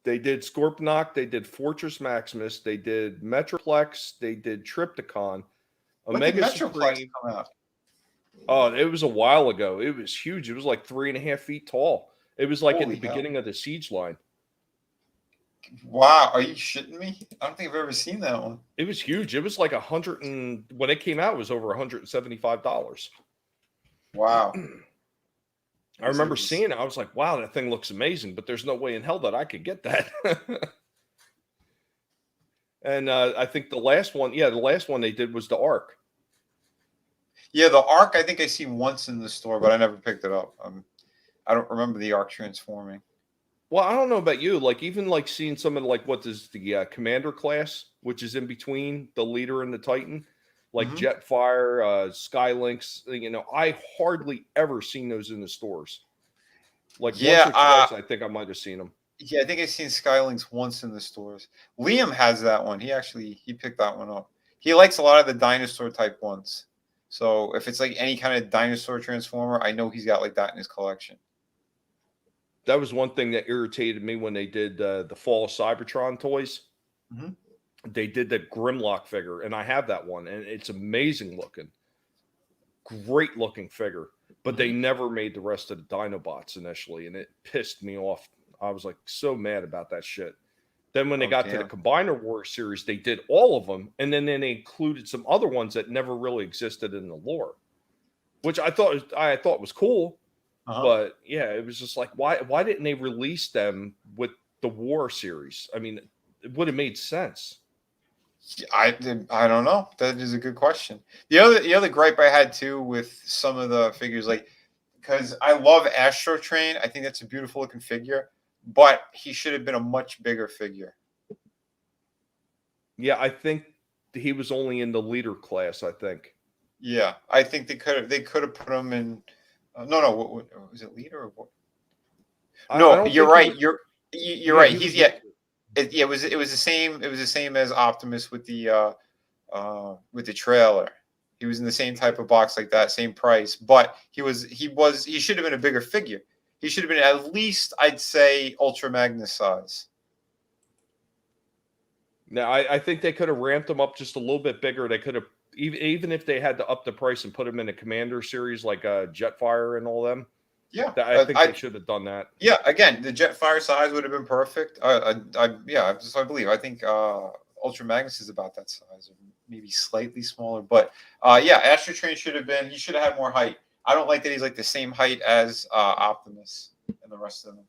They did Scorponok, they did Fortress Maximus, they did Metroplex, they did Trypticon. Omega Supreme come out? Oh, it was a while ago. It was huge. It was like 3.5 feet tall. It was like at the beginning of the Siege line. Wow, are you shitting me? I don't think I've ever seen that one. It was huge. It was like when it came out, it was over $175. Wow. I remember seeing it. I was like, wow, that thing looks amazing, but there's no way in hell that I could get that. And I think the last one they did was the Ark. Yeah, the Ark, I think I seen once in the store, but I never picked it up. I don't remember the Ark transforming. Well, I don't know about you. Like even like seeing some of like what is the commander class, which is in between the leader and the Titan, like Hmm. Jetfire, Skylynx. You know, I hardly ever seen those in the stores. Like once Yeah, or twice, I think I might have seen them. yeah, I think I've seen Skylinks once in the stores. Liam has that one. He picked that one up. He likes a lot of the dinosaur type ones. So if it's like any kind of dinosaur transformer, I know he's got like that in his collection. That was one thing that irritated me when they did the fall Cybertron toys. Hmm. They did the Grimlock figure, and I have that one, and it's amazing looking, great looking figure. But Hmm. they never made the rest of the Dinobots initially, and it pissed me off. I was like so mad about that shit. Then when they Oh got to the damn. Combiner War series, they did all of them, and then they included some other ones that never really existed in the lore, which I thought was cool. Uh-huh. But yeah, it was just like why didn't they release them with the War series? I mean, it would have made sense. I don't know. That is a good question. The other gripe I had too with some of the figures, like because I love Astro Train. I think that's a beautiful looking figure, but he should have been a much bigger figure. Yeah, I think he was only in the leader class. I think. Yeah, I think they could have put him in. No, what was it, leader or what? I No, don't you're think he right. was. You're Yeah, right. he He's was yeah. leader. It was the same. It was the same as Optimus with the trailer. He was in the same type of box like that, same price, but he should have been a bigger figure. He should have been at least, I'd say, Ultra Magnus size. Now, I think they could have ramped him up just a little bit bigger. They could have even if they had to up the price and put him in a Commander series like Jetfire and all them. Yeah, I think they should have done that. yeah. Again, the Jetfire size would have been perfect. Yeah, I believe. I think Ultra Magnus is about that size, or maybe slightly smaller. But yeah, Astro Train should have been. He should have had more height. I don't like that he's like the same height as Optimus and the rest of them.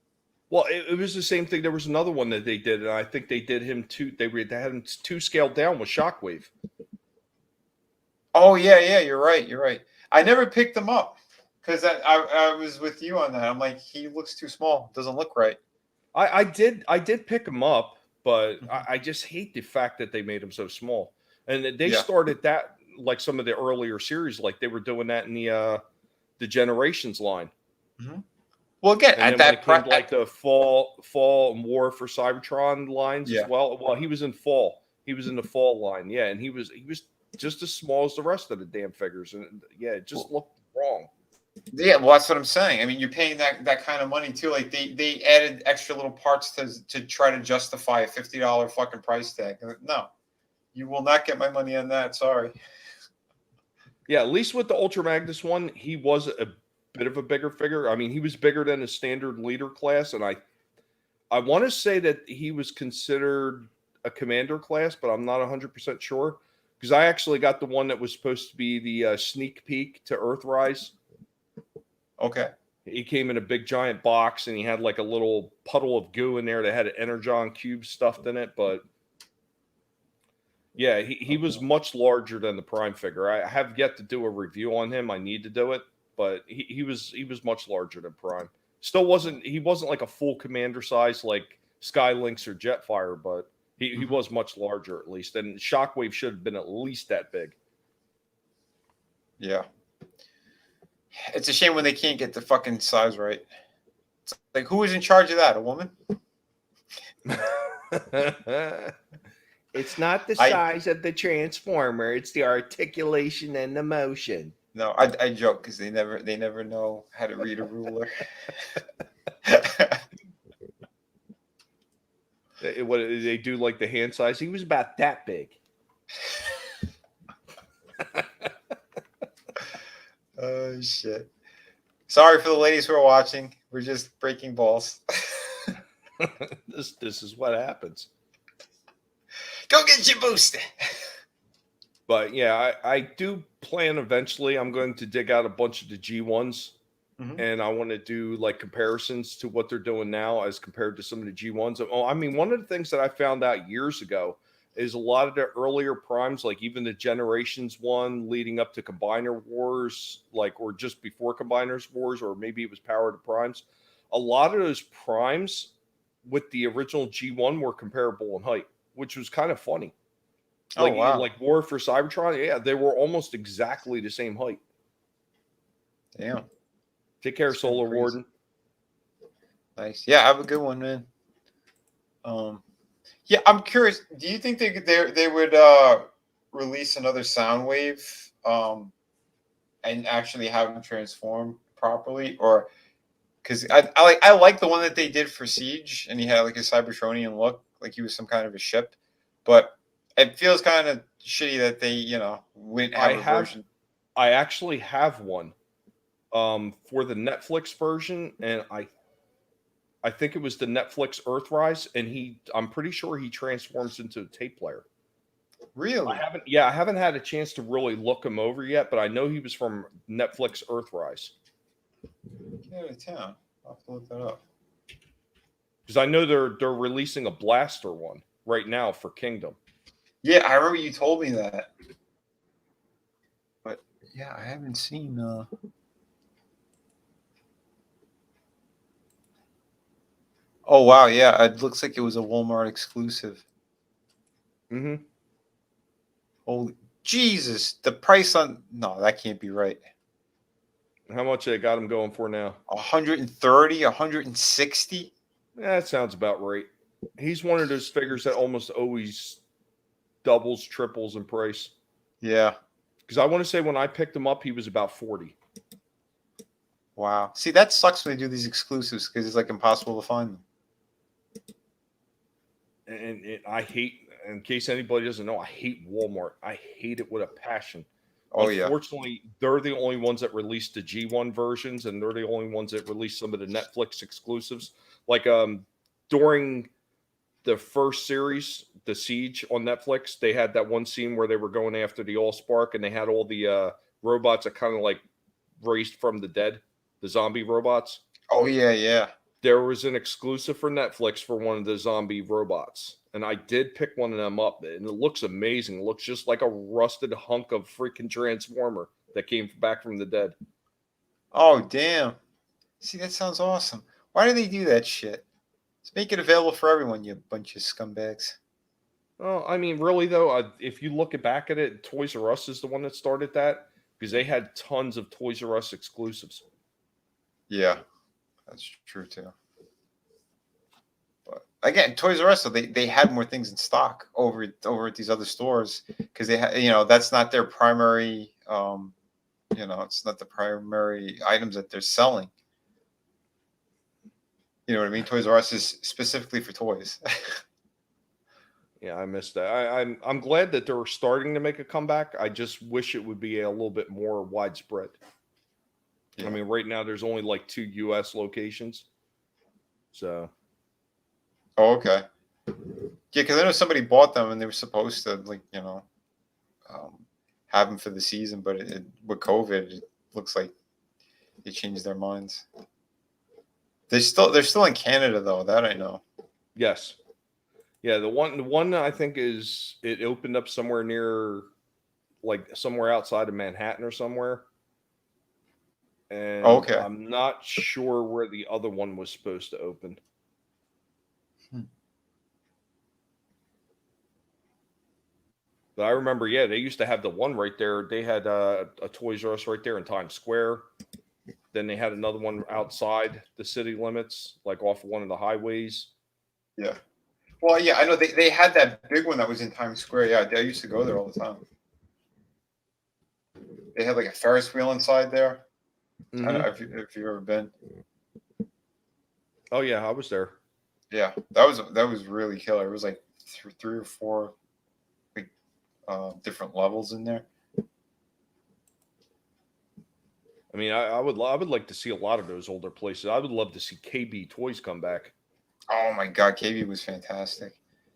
Well, it was the same thing. There was another one that they did, and I think they did him too. They had him two scaled down with Shockwave. Oh yeah, yeah. You're right. You're right. I never picked them up because I was with you on that. I'm like, he looks too small. Doesn't look right. I did pick him up, but Mhm. I just hate the fact that they made him so small. And they Yeah. started that like some of the earlier series, like they were doing that in the Generations line. Mhm. Well, again, And at then when it that came price, to like the fall and war for Cybertron lines as yeah. well. Well, he was in fall. He was in the fall line, yeah, and he was just as small as the rest of the damn figures, and yeah, it just looked wrong. Yeah, well, that's what I'm saying. I mean, you're paying that kind of money too. Like they added extra little parts to try to justify a $50 fucking price tag. No, you will not get my money on that. Sorry. Yeah, at least with the Ultra Magnus one, he was a bit of a bigger figure. I mean, he was bigger than the standard leader class, and I want to say that he was considered a commander class, but I'm not 100% sure because I actually got the one that was supposed to be the sneak peek to Earthrise. Okay. He came in a big giant box and he had like a little puddle of goo in there that had an energon cube stuffed in it. But yeah, he was Okay. much larger than the Prime figure. I have yet to do a review on him. I need to do it, but he was much larger than Prime. Still wasn't like a full commander size like Skylynx or Jetfire, but he Mhm. was much larger at least. And Shockwave should have been at least that big. Yeah. It's a shame when they can't get the fucking size right. It's like, who is in charge of that? A woman? It's not the I size of the transformer, it's the articulation and the motion. No, I joke because they never know how to read a ruler. What they do like the hand size? He was about that big. Oh shit. Sorry for the ladies who are watching. We're just breaking balls. This is what happens. Go get your booster. But yeah, I do plan eventually. I'm going to dig out a bunch of the G1s Mhm. and I want to do like comparisons to what they're doing now as compared to some of the G1s. Oh, I mean, one of the things that I found out years ago is a lot of the earlier primes, like even the Generations one leading up to Combiner Wars, like or just before Combiners Wars, or maybe it was Power to Primes. A lot of those primes with the original G1 were comparable in height, which was kind of funny. Oh, Like wow. like War for Cybertron, yeah, they were almost exactly the same height. Damn. Take care, That's kinda Solar crazy. Warden. Nice. Yeah, have a good one, man. Yeah, I'm curious. Do you think they would release another Soundwave and actually have him transform properly, or because I like the one that they did for Siege, and he had like a Cybertronian look, like he was some kind of a ship, but it feels kind of shitty that they wouldn't have a version. I actually have one for the Netflix version, and I think it was the Netflix Earthrise, and I'm pretty sure he transforms into a tape player. Really? I haven't had a chance to really look him over yet, but I know he was from Netflix Earthrise. Get out of town. I'll have to look that up. Because I know they're releasing a blaster one right now for Kingdom. Yeah, I remember you told me that. But yeah, I haven't seen Oh wow, yeah, it looks like it was a Walmart exclusive. Mm-hmm. Holy Jesus, the price on no, that can't be right. How much they got him going for now? 130, 160? Yeah, that sounds about right. He's one of those figures that almost always doubles, triples in price. Yeah. Because I want to say when I picked him up, he was about 40. Wow. See, that sucks when they do these exclusives because it's like impossible to find them. And I hate, in case anybody doesn't know, I hate Walmart. I hate it with a passion. Oh yeah. Unfortunately, they're the only ones that released the G1 versions, and they're the only ones that released some of the Netflix exclusives. Like during the first series, The Siege on Netflix, they had that one scene where they were going after the Allspark, and they had all the robots that kind of like raised from the dead, the zombie robots. Oh yeah, yeah. There was an exclusive for Netflix for one of the zombie robots, and I did pick one of them up, and it looks amazing. It looks just like a rusted hunk of freaking Transformer that came back from the dead. Oh damn. See, that sounds awesome. Why do they do that shit? Let's make it available for everyone, you bunch of scumbags. Well, I mean, really though, if you look back at it, Toys R Us is the one that started that because they had tons of Toys R Us exclusives. Yeah, that's true too. But again, Toys R Us, so they had more things in stock over at these other stores because they had, that's not their primary, it's not the primary items that they're selling. You know what I mean? Toys R Us is specifically for toys. Yeah, I missed that. I'm glad that they're starting to make a comeback. I just wish it would be a little bit more widespread. Yeah. I mean, right now there's only like 2 U.S. locations. So. Oh, okay. Yeah, because I know somebody bought them and they were supposed to have them for the season, but with COVID, it looks like they changed their minds. They're still in Canada though. That I know. Yes. Yeah, the one I think it opened up somewhere near, like somewhere outside of Manhattan or somewhere. And okay. I'm not sure where the other one was supposed to open. But I remember, yeah, they used to have the one right there. They had a Toys R Us right there in Times Square. Then they had another one outside the city limits, like off one of the highways. Yeah. Well, yeah, I know they had that big one that was in Times Square. Yeah, I used to go there all the time. They had like a Ferris wheel inside there. Mm-hmm. I don't know if you've ever been. Oh yeah, I was there. Yeah, that was really killer. It was like 3 or 4 different levels in there. I mean, I would like to see a lot of those older places. I would love to see KB Toys come back. Oh my God, KB was fantastic,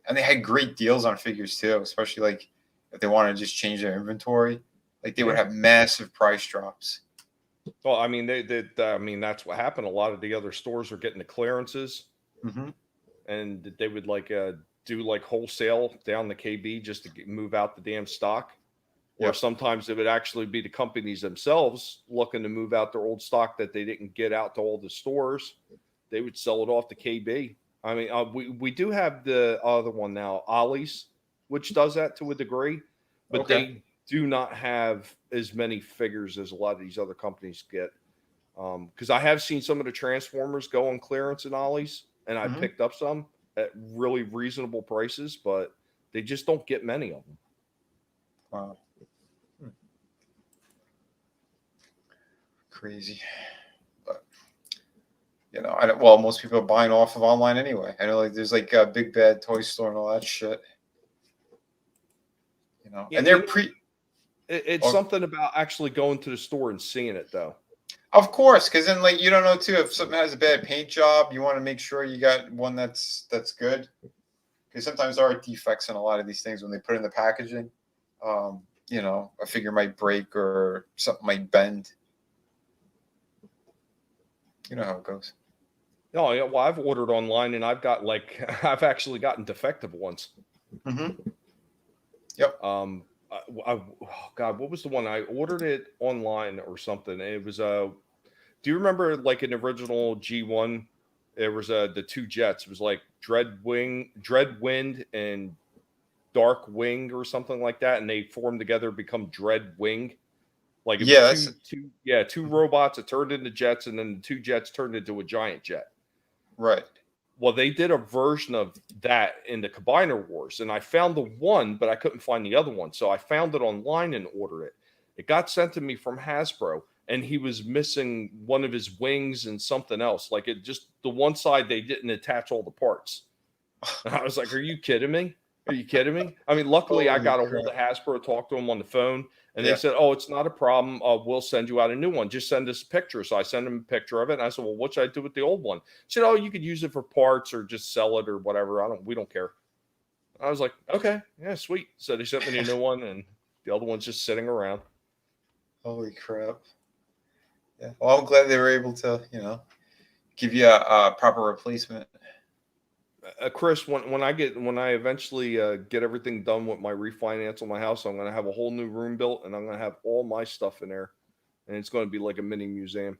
and they had great deals on figures too. Especially like if they wanted to just change their inventory, like they would have massive price drops. Well, I mean, I mean, that's what happened. A lot of the other stores are getting the clearances, and they would do like wholesale down the KB just to move out the damn stock. Or sometimes it would actually be the companies themselves looking to move out their old stock that they didn't get out to all the stores. They would sell it off to KB. I mean, we do have the other one now, Ollie's, which does that to a degree, but Okay. they do not have as many figures as a lot of these other companies get. Because I have seen some of the Transformers go on clearance in Ollie's, and I picked up some at really reasonable prices, but they just don't get many of them. Wow. Crazy. But, well, most people are buying off of online anyway. I know, like, there's like a Big Bad Toy Store and all that shit. Yeah, and they're It's something about actually going to the store and seeing it, though. Of course, because then, like, you don't know too if something has a bad paint job. You want to make sure you got one that's good, because sometimes there are defects in a lot of these things when they put in the packaging. A figure might break or something might bend. You know how it goes. Oh yeah, well, I've ordered online and I've I've actually gotten defective ones. Mm-hmm. Yep. Oh God, what was the one I ordered it online or something? It was do you remember like an original G1? There was the two jets. It was like Dreadwind and Dark Wing or something like that, and they formed together to become Dreadwing. Like it was two robots that turned into jets, and then the two jets turned into a giant jet. Right. Well, they did a version of that in the Combiner Wars, and I found the one, but I couldn't find the other one. So I found it online and ordered it. It got sent to me from Hasbro, and he was missing one of his wings and something else. Like it just the one side they didn't attach all the parts. And I was like, "Are you kidding me? Are you kidding me?" I mean, luckily I got a hold of Hasbro, talked to them on the phone, and they said, "Oh, it's not a problem. We'll send you out a new one. Just send us a picture." So I sent them a picture of it, and I said, "Well, what should I do with the old one?" She said, "Oh, you could use it for parts or just sell it or whatever. We don't care." I was like, "Okay, yeah, sweet." So they sent me a new one, and the other one's just sitting around. Holy crap! Yeah. Well, I'm glad they were able to, give you a proper replacement. Chris, when I eventually get everything done with my refinance on my house, I'm going to have a whole new room built, and I'm going to have all my stuff in there, and it's going to be like a mini museum.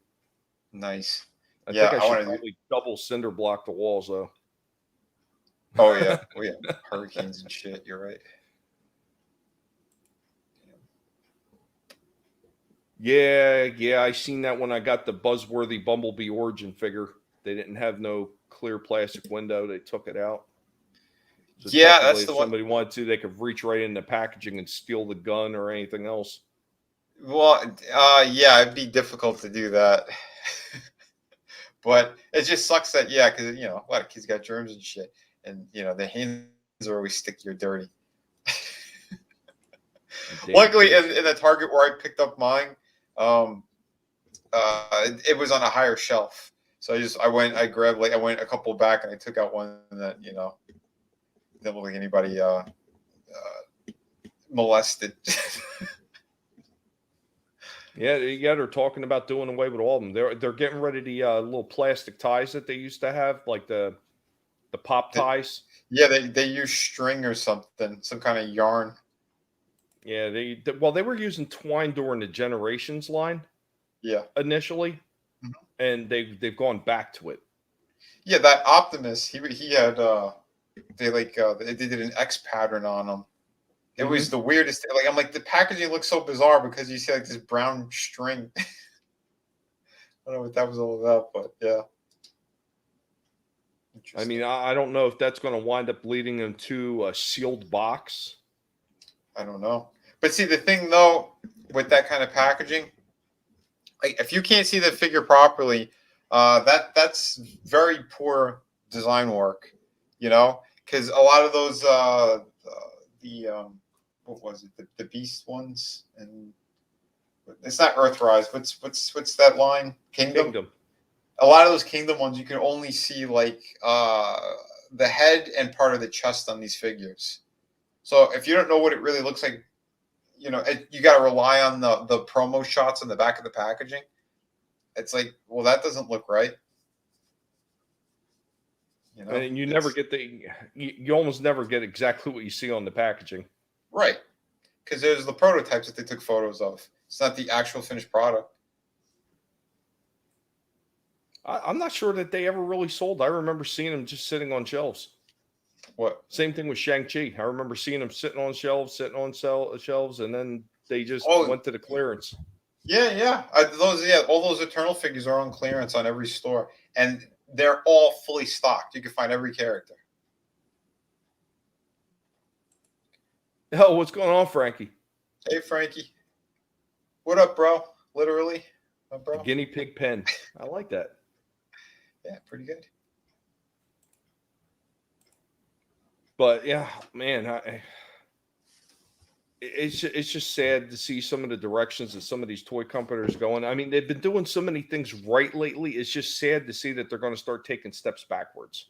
Nice. I think I should probably double cinder block the walls, though. Oh yeah, hurricanes and shit. You're right. Yeah, I seen that when I got the Buzzworthy Bumblebee Origin figure. They didn't have no clear plastic window. They took it out. So yeah, that's if somebody wanted to, they could reach right in the packaging and steal the gun or anything else. Well, yeah, it'd be difficult to do that. But it just sucks that, because, a lot of kids got germs and shit. And, their hands are always sticky or dirty. Luckily, in the Target where I picked up mine, it was on a higher shelf. So I went a couple back and I took out one that, didn't look like anybody molested. Yeah, they're talking about doing away with all of them. They're getting rid of the little plastic ties that they used to have, like the pop ties. Yeah, they use string or something, some kind of yarn. Yeah, they were using twine during the Generations line. Yeah, initially, and they've gone back to it. Yeah, that Optimus, he had they did an X pattern on him. It was the weirdest thing. Like, I'm like, the packaging looks so bizarre because you see like this brown string. I don't know what that was all about, but yeah. I mean, I don't know if that's going to wind up leading into a sealed box. I don't know. But see, the thing though, with that kind of packaging, like if you can't see the figure properly, that's very poor design work, because a lot of those what was it, the Beast ones, and it's not Earthrise. What's that line? Kingdom. A lot of those Kingdom ones, you can only see like the head and part of the chest on these figures. So if you don't know what it really looks like, you got to rely on the promo shots on the back of the packaging. It's like, well, that doesn't look right. And you never get you almost never get exactly what you see on the packaging. Right. Because there's the prototypes that they took photos of. It's not the actual finished product. I'm not sure that they ever really sold. I remember seeing them just sitting on shelves. What? Same thing with Shang-Chi. I remember seeing them sitting on shelves, shelves, and then they just Oh, went to the clearance. yeah. All those Eternal figures are on clearance on every store, and they're all fully stocked. You can find every character. Oh, what's going on, Frankie? Hey, Frankie. What up, bro? Literally. What, The bro? guinea pig pen. I like that. Yeah, pretty good. But yeah, man, it's just sad to see some of the directions that some of these toy companies are going. I mean, they've been doing so many things right lately. It's just sad to see that they're going to start taking steps backwards.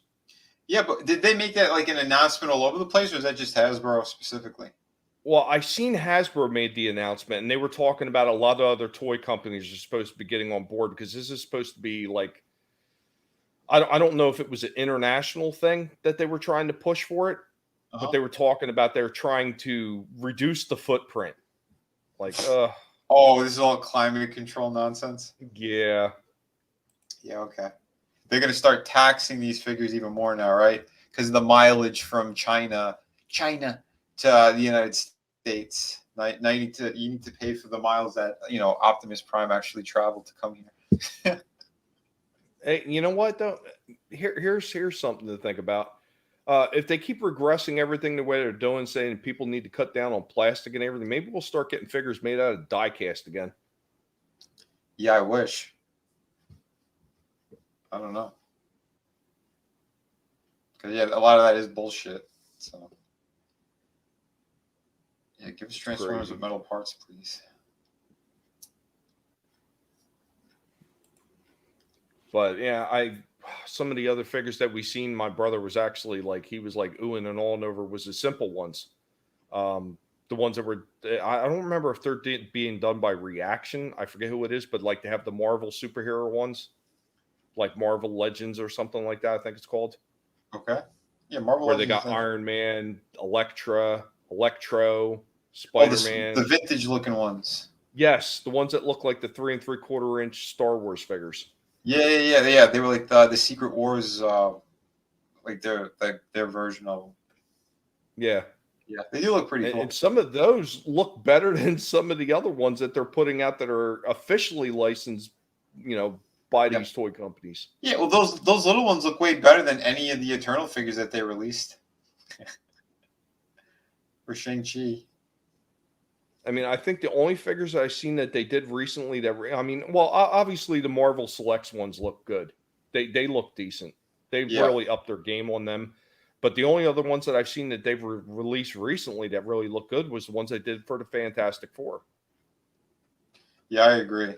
Yeah, but did they make that like an announcement all over the place, or is that just Hasbro specifically? Well, I seen Hasbro made the announcement, and they were talking about a lot of other toy companies are supposed to be getting on board because this is supposed to be like I don't know if it was an international thing that they were trying to push for it, but they were talking about they're trying to reduce the footprint. Like, Oh, this is all climate control nonsense. yeah. Yeah, okay. They're gonna start taxing these figures even more now, right? Because of the mileage from China to the United States. Now you need to pay for the miles that Optimus Prime actually traveled to come here. Hey, you know what though? Here's something to think about. If they keep regressing everything the way they're doing, saying people need to cut down on plastic and everything, maybe we'll start getting figures made out of die cast again. Yeah, I wish. I don't know. Because yeah, a lot of that is bullshit. So yeah, give us Transformers with metal parts, please. But yeah, some of the other figures that we seen, my brother was actually like he was like oohing and awing over was the simple ones. The ones that were I don't remember if they're being done by Reaction. I forget who it is, but like they have the Marvel superhero ones, like Marvel Legends or something like that. I think it's called. Okay. Yeah, Marvel Where they Legends. got Iron Man, Electro, Oh, Spider-Man. the vintage looking ones. Yes, the ones that look like the 3 3/4 inch Star Wars figures. Yeah. They were like the Secret Wars, like their version of them. Yeah. Yeah, they do look pretty cool. And some of those look better than some of the other ones that they're putting out that are officially licensed, by these toy companies. Yeah, well, those little ones look way better than any of the Eternal figures that they released. For Shang-Chi. I mean, I think the only figures I've seen that they did recently obviously the Marvel Selects ones look good. They look decent. They really upped their game on them. But the only other ones that I've seen that they've released recently that really look good was the ones they did for the Fantastic Four. Yeah, I agree.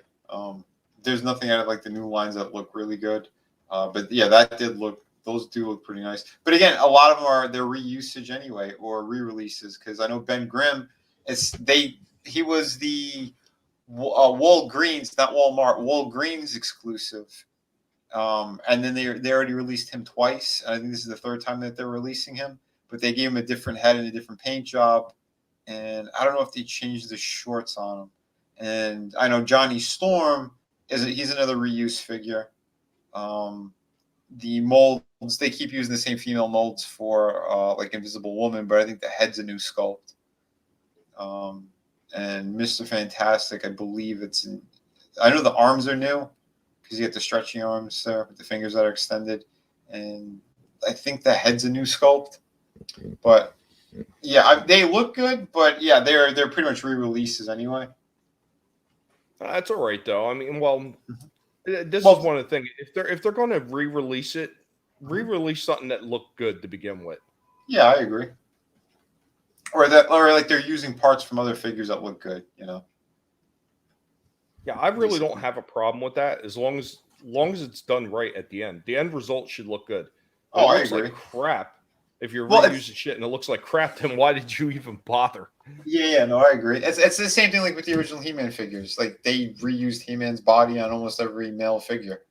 There's nothing out of like the new lines that look really good. But yeah, those do look pretty nice. But again, a lot of them they're reusage anyway or re-releases because I know Ben Grimm, he was the Walgreens, not Walmart, Walgreens exclusive. And then they already released him twice. I think this is the third time that they're releasing him, but they gave him a different head and a different paint job. And I don't know if they changed the shorts on him. And I know Johnny Storm he's another reuse figure. The molds, they keep using the same female molds for like Invisible Woman, but I think the head's a new sculpt. And Mr. Fantastic, I believe I know the arms are new because you get the stretchy arms there with the fingers that are extended. And I think the head's a new sculpt. But yeah, they look good, but yeah, they're pretty much re-releases anyway. That's all right though. I mean, this is one of the things. If they're going to re-release it, re-release something that looked good to begin with. Yeah, I agree. Or like they're using parts from other figures that look good, Yeah, I really don't have a problem with that as long as it's done right at the end. The end result should look good. But it looks like crap. If you're reusing shit and it looks like crap, then why did you even bother? Yeah, no, I agree. It's the same thing like with the original He-Man figures. Like they reused He-Man's body on almost every male figure,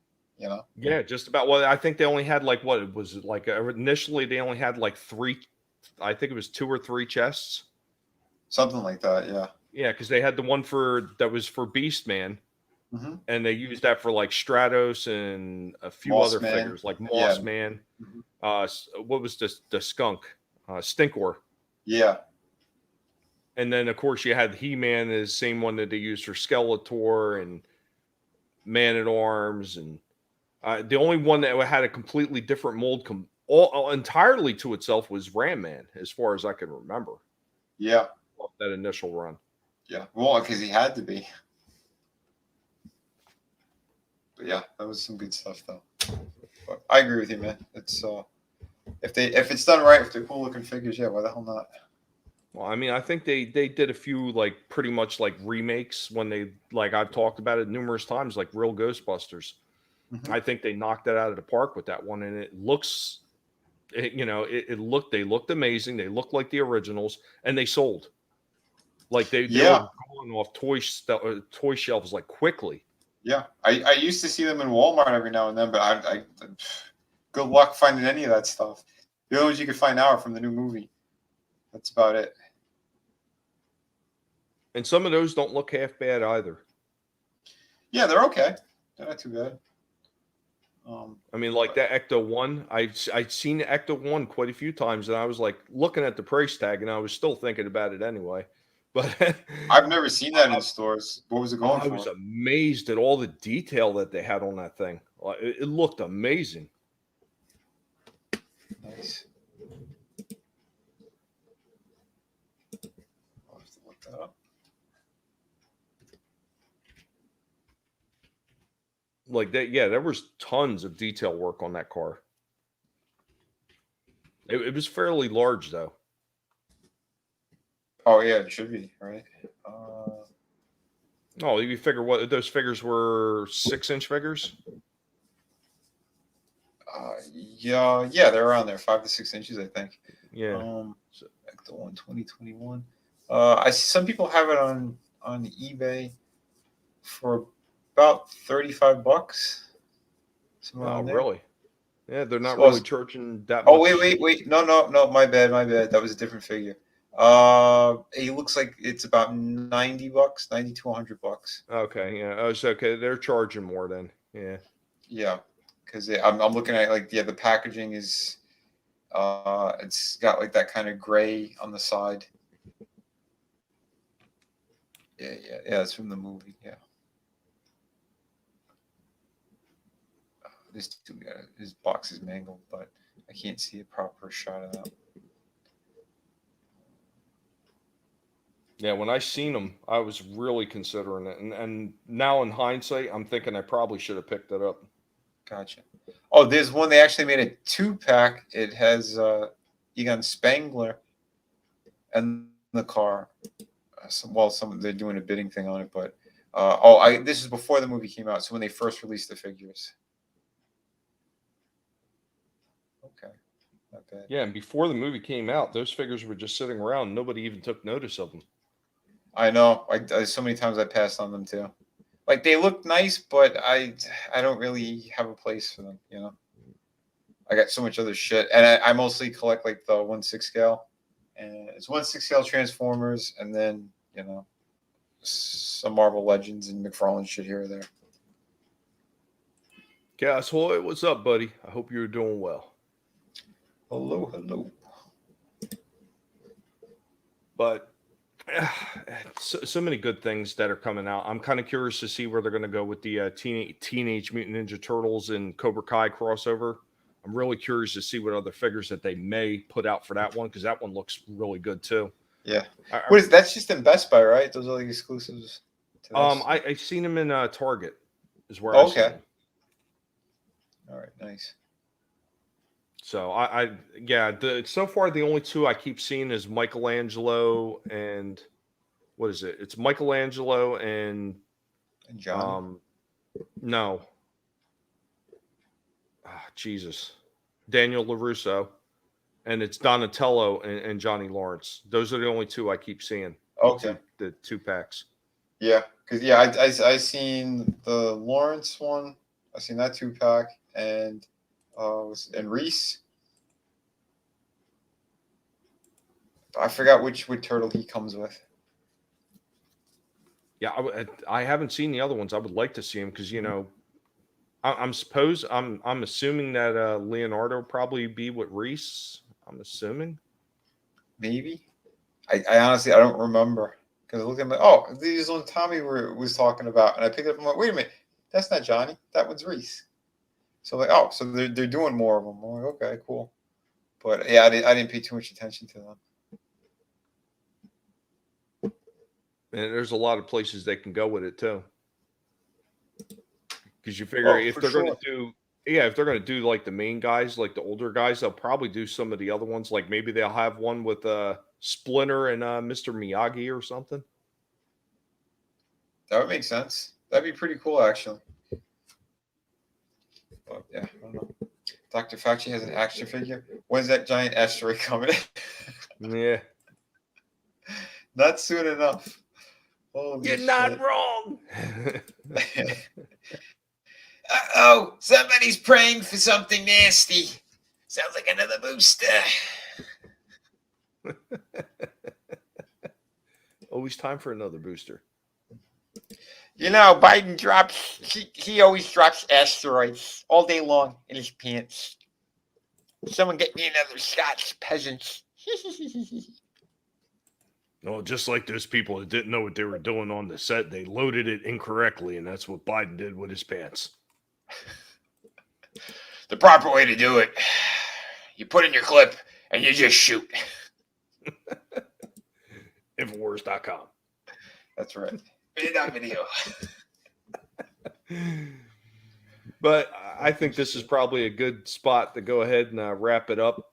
Yeah, just about. Well, I think they only had like what it was like initially they only had like 3. I think it was 2 or 3 chests. Something like that, yeah. Yeah, because they had the one that was for Beast Man. and they used that for like Stratos and a few Moss other Man. figures like Yeah. Moss Man. What was this? The skunk, Stinkor. Yeah. And then of course you had He-Man, the same one that they used for Skeletor and Man at Arms, and the only one that had a completely different mold, all entirely to itself, was Ram Man, as far as I can remember. Yeah. That initial run. Yeah. Well, because he had to be. But yeah, that was some good stuff though. But I agree with you, man. It's if it's done right, if they're cool looking figures, yeah, why the hell not? Well, I mean, I think they did a few like pretty much like remakes when they, like I've talked about it numerous times, like real Ghostbusters. I think they knocked it out of the park with that one, and it looks, they looked amazing. They looked like the originals, and they sold. Like they were going off toy shelves like quickly. Yeah, I used to see them in Walmart every now and then, but I good luck finding any of that stuff. The only ones you could find now are from the new movie. That's about it. And some of those don't look half bad either. Yeah, they're okay. They're not too bad. I mean, like that Ecto-1, I'd seen the Ecto-1 quite a few times, and I was like looking at the price tag, and I was still thinking about it anyway. But I've never seen that in stores. What was it going for? I was amazed at all the detail that they had on that thing. It looked amazing. Nice. I'll have to look that up. Like that, yeah, there was tons of detail work on that car. It was fairly large, though. Oh yeah, it should be right. Oh, you figure what those figures were 6-inch figures? Yeah, they're around there, 5 to 6 inches, I think. Yeah. Ecto-1 2021. I see some people have it on eBay for about $35. Oh, really? Yeah, they're not So really charging that much. Oh wait. No, my bad. That was a different figure. It looks like it's about $90, $90 to $100. Okay, yeah. Oh, it's okay. They're charging more then. Yeah. Yeah, because I'm looking at like the packaging is it's got like that kind of gray on the side. Yeah. It's from the movie. Yeah. This dude his box is mangled, but I can't see a proper shot of that. Yeah, when I seen them, I was really considering it, and now in hindsight, I'm thinking I probably should have picked it up. Gotcha. Oh, there's one they actually made a 2-pack. It has Egon Spangler and the car. They're doing a bidding thing on it, but this is before the movie came out, so when they first released the figures. Okay, not bad. Yeah, and before the movie came out, those figures were just sitting around. Nobody even took notice of them. I know. I so many times I passed on them too. Like they look nice, but I don't really have a place for them. You know, I got so much other shit, and I mostly collect like the 1/6 scale, and it's 1/6 scale Transformers, and then some Marvel Legends and McFarlane shit here or there. Gashoy, what's up, buddy? I hope you're doing well. Hello. But so many good things that are coming out. I'm kind of curious to see where they're going to go with the Teenage Mutant Ninja Turtles and Cobra Kai crossover. I'm really curious to see what other figures that they may put out for that one, because that one looks really good too. Yeah. That's just in Best Buy, right? Those are the exclusives. I seen them in Target. Is where I seen them. All right, nice. So so far the only two I keep seeing is Michelangelo and what is it? It's Michelangelo and Johnny. No. Jesus. Daniel LaRusso, and it's Donatello and Johnny Lawrence. Those are the only two I keep seeing. Okay. The 2-packs. Yeah, because I seen the Lawrence one. I seen that 2-pack and Reese. I forgot which turtle he comes with. Yeah, I haven't seen the other ones. I would like to see them because I'm assuming that Leonardo will probably be with Reese. I'm assuming. Maybe. I honestly I don't remember because I looked at these one Tommy was talking about, and I picked up. I'm like, wait a minute, that's not Johnny. That one's Reese. So like, so they're doing more of them. I'm like, okay, cool. But yeah, I didn't pay too much attention to them. And there's a lot of places they can go with it too. Because you figure if they're going to do, if they're going to do like the main guys, like the older guys, they'll probably do some of the other ones. Like maybe they'll have one with Splinter and Mr. Miyagi or something. That would make sense. That'd be pretty cool, actually. But yeah, I don't know. Dr. Fauci has an action figure. When's that giant asteroid coming in? Yeah. Not soon enough. You're not wrong. Uh-oh, somebody's praying for something nasty. Sounds like another booster. Always time for another booster. Biden drops, he always drops asteroids all day long in his pants. Someone get me another shot, peasants. No, just like those people that didn't know what they were doing on the set, they loaded it incorrectly, and that's what Biden did with his pants. The proper way to do it, you put in your clip and you just shoot. Infowars.com. That's right. Video. But I think this is probably a good spot to go ahead and wrap it up.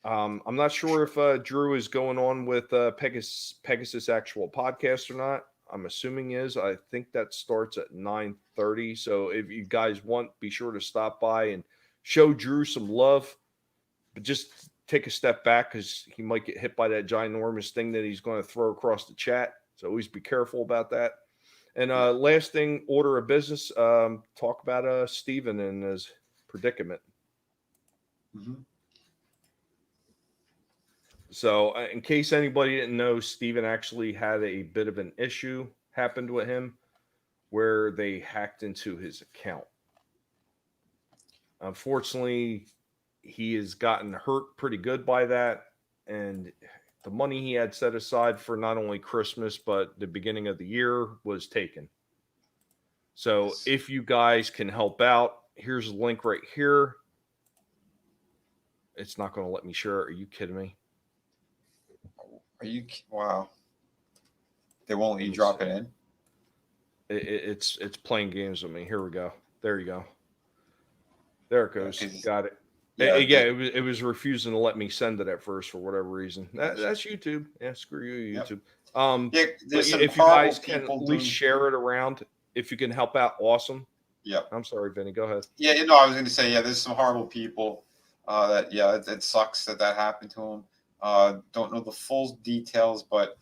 I'm not sure if Drew is going on with Pegasus Actual Podcast or not. I'm assuming is. I think that starts at 9:30. So if you guys want, be sure to stop by and show Drew some love. But just take a step back because he might get hit by that ginormous thing that he's going to throw across the chat. So always be careful about that. And last thing, order of business. Talk about Steven and his predicament. Mm-hmm. So in case anybody didn't know, Steven actually had a bit of an issue happened with him where they hacked into his account. Unfortunately, he has gotten hurt pretty good by that. And the money he had set aside for not only Christmas, but the beginning of the year was taken. So if you guys can help out, here's a link right here. It's not going to let me share it. Are you kidding me? Wow. They won't let you drop it in? It's playing games with me. Here we go. There you go. There it goes. Got it. Yeah, it was refusing to let me send it at first for whatever reason. That's YouTube. Yeah, screw you, YouTube. If you guys can at least share it around, if you can help out, awesome. Yeah. I'm sorry, Vinny. Go ahead. Yeah, I was going to say, there's some horrible people it sucks that happened to them. Don't know the full details, but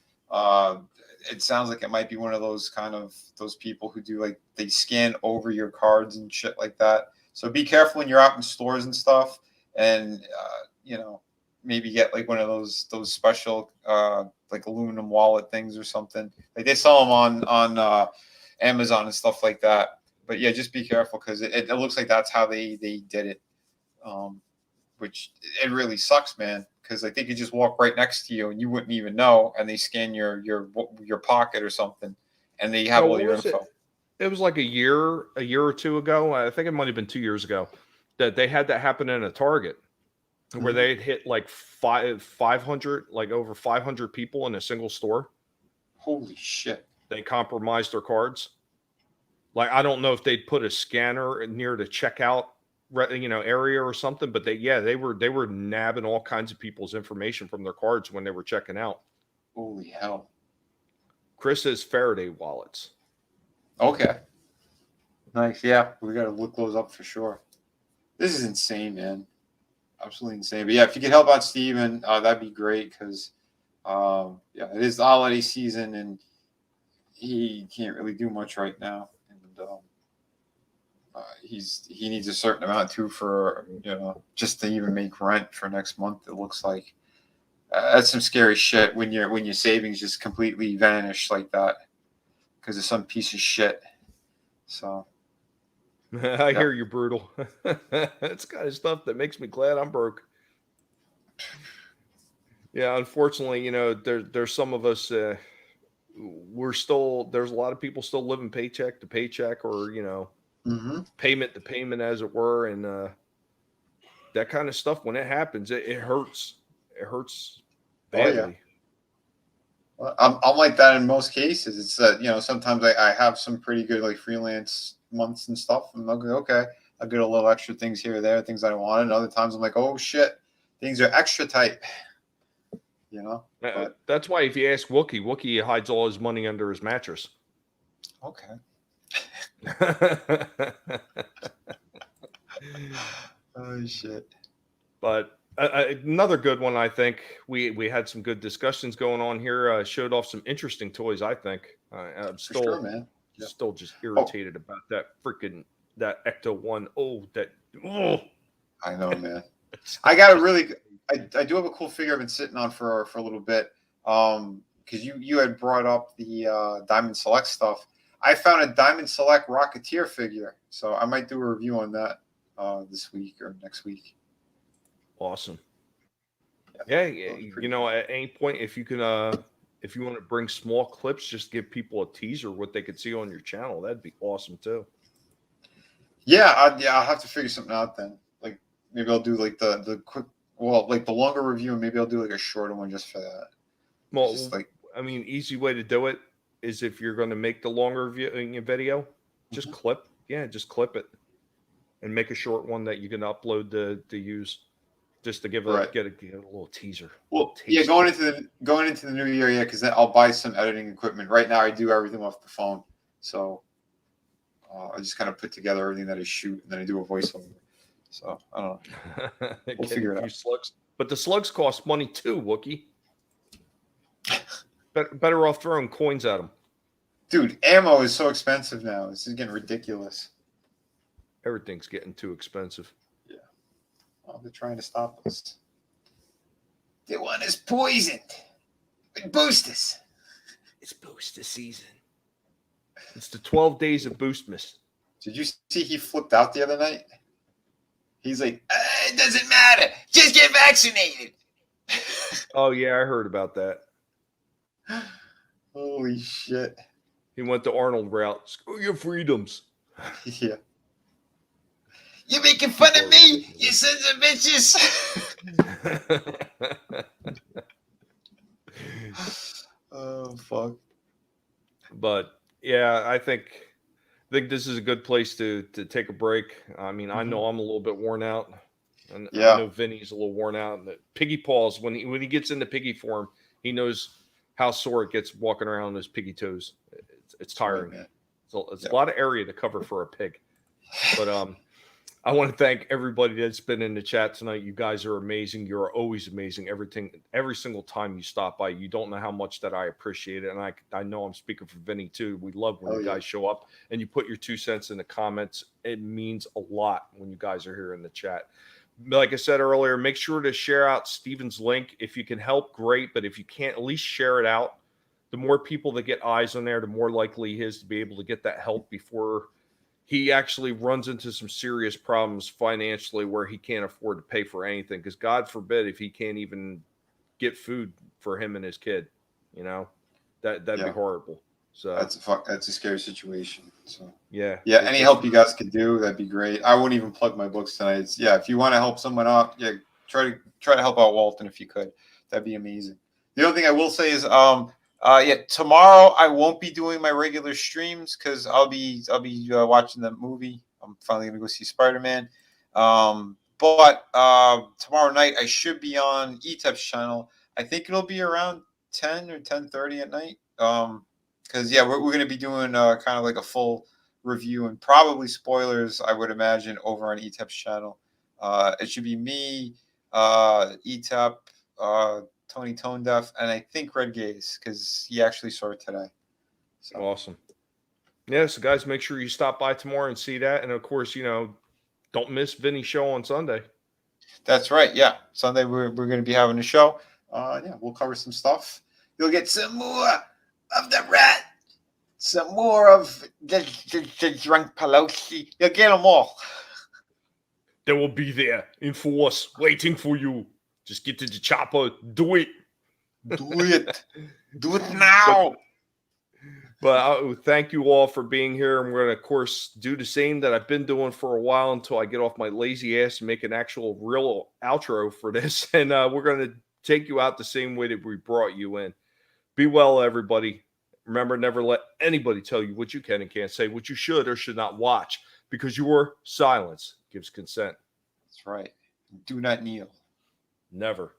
it sounds like it might be one of those those people who do like they scan over your cards and shit like that. So be careful when you're out in stores and stuff, and maybe get like one of those special like aluminum wallet things or something. Like they sell them on Amazon and stuff like that. But yeah, just be careful because it looks like that's how they did it, which it really sucks, man. Because I think you just walk right next to you and you wouldn't even know, and they scan your pocket or something, and they have all your info. It was like a year or two ago. I think it might have been 2 years ago that they had that happen in a Target where they hit like 500, like over 500 people in a single store. Holy shit. They compromised their cards. Like, I don't know if they'd put a scanner near the checkout area or something, but they were nabbing all kinds of people's information from their cards when they were checking out. Holy hell. Chris says Faraday Wallets. Okay. Nice. Yeah, we got to look those up for sure. This is insane, man. Absolutely insane. But yeah, if you could help out Steven, that'd be great because it is the holiday season and he can't really do much right now. And he needs a certain amount too for just to even make rent for next month. It looks like that's some scary shit when your savings just completely vanish like that. because of some piece of shit. So I hear you, brutal. It's kind of stuff that makes me glad I'm broke. Yeah, unfortunately, there's some of us. There's a lot of people still living paycheck to paycheck, or payment to payment, as it were, and that kind of stuff. When it happens, it hurts. It hurts badly. Well, I'm like that in most cases. It's that sometimes I have some pretty good like freelance months and stuff, and okay, I get a little extra things here or there, things I wanted. And other times I'm like, oh shit, things are extra tight. But, that's why if you ask Wookie hides all his money under his mattress. Okay. Oh shit. But another good one, I think we had some good discussions going on here. Showed off some interesting toys, I think. I'm still, sure, man. Still just irritated about that Ecto-1. I know, man. I got a really. I do have a cool figure I've been sitting on for a little bit. Because you had brought up the Diamond Select stuff. I found a Diamond Select Rocketeer figure, so I might do a review on that this week or next week. Awesome. Yeah, at any point, if you can, if you want to bring small clips, just give people a teaser what they could see on your channel. That'd be awesome too. Yeah, I'll have to figure something out then. Like maybe I'll do like the quick, like the longer review, and maybe I'll do like a shorter one just for that. Well, easy way to do it is if you're going to make the longer video, just clip it, and make a short one that you can upload to use. Just to get a little teaser. Well, yeah, going into the new year, yeah, because then I'll buy some editing equipment. Right now, I do everything off the phone, so I just kind of put together everything that I shoot, and then I do a voiceover. So I don't know. We'll figure it out. Slugs, but the slugs cost money too, Wookie. Better off throwing coins at them. Dude, ammo is so expensive now. This is getting ridiculous. Everything's getting too expensive. Oh, they're trying to stop us. They want us poisoned with boosters. It's booster season. It's the 12 days of Boostmas. Did you see he flipped out the other night? He's like, it doesn't matter. Just get vaccinated. Oh, yeah, I heard about that. Holy shit. He went the Arnold route. Screw your freedoms. Yeah. You're making fun of me, you sons of bitches. Oh, fuck. But, yeah, I think this is a good place to take a break. I mean, I know I'm a little bit worn out. And I know Vinny's a little worn out. Piggy paws, when he gets into piggy form, he knows how sore it gets walking around on his piggy toes. It's tiring. Right, so it's a lot of area to cover for a pig. But I want to thank everybody that's been in the chat tonight. You guys are amazing. You're always amazing. Every single time you stop by, you don't know how much that I appreciate it. And I know I'm speaking for Vinny too. We love when you guys show up and you put your 2 cents in the comments. It means a lot when you guys are here in the chat. Like I said earlier, make sure to share out Steven's link. If you can help, great. But if you can't, at least share it out. The more people that get eyes on there, the more likely he is to be able to get that help before he actually runs into some serious problems financially where he can't afford to pay for anything. Because God forbid if he can't even get food for him and his kid, that'd be horrible. So that's a scary situation. So yeah. Any help you guys could do, that'd be great. I wouldn't even plug my books tonight. If you want to help someone out, try to help out Walton if you could. That'd be amazing. The other thing I will say is tomorrow I won't be doing my regular streams because I'll be watching the movie. I'm finally gonna go see Spider-Man. But tomorrow night I should be on ETEP's channel. I think it'll be around 10 or 10:30 at night. Because we're gonna be doing kind of like a full review and probably spoilers, I would imagine, over on ETEP's channel. It should be me, ETEP, Tony Tone Deaf, and I think Red Gaze, because he actually saw it today. So. Awesome. Yeah, so guys, make sure you stop by tomorrow and see that. And of course, don't miss Vinny's show on Sunday. That's right. Yeah. Sunday we're going to be having a show. We'll cover some stuff. You'll get some more of the rat some more of the drunk Pelosi. You'll get them all. They will be there in force, waiting for you. Just get to the chopper. Do it. Do it. Do it now. But thank you all for being here. I'm going to, of course, do the same that I've been doing for a while until I get off my lazy ass and make an actual real outro for this. And we're going to take you out the same way that we brought you in. Be well, everybody. Remember, never let anybody tell you what you can and can't say, what you should or should not watch, because your silence gives consent. That's right. Do not kneel. Never.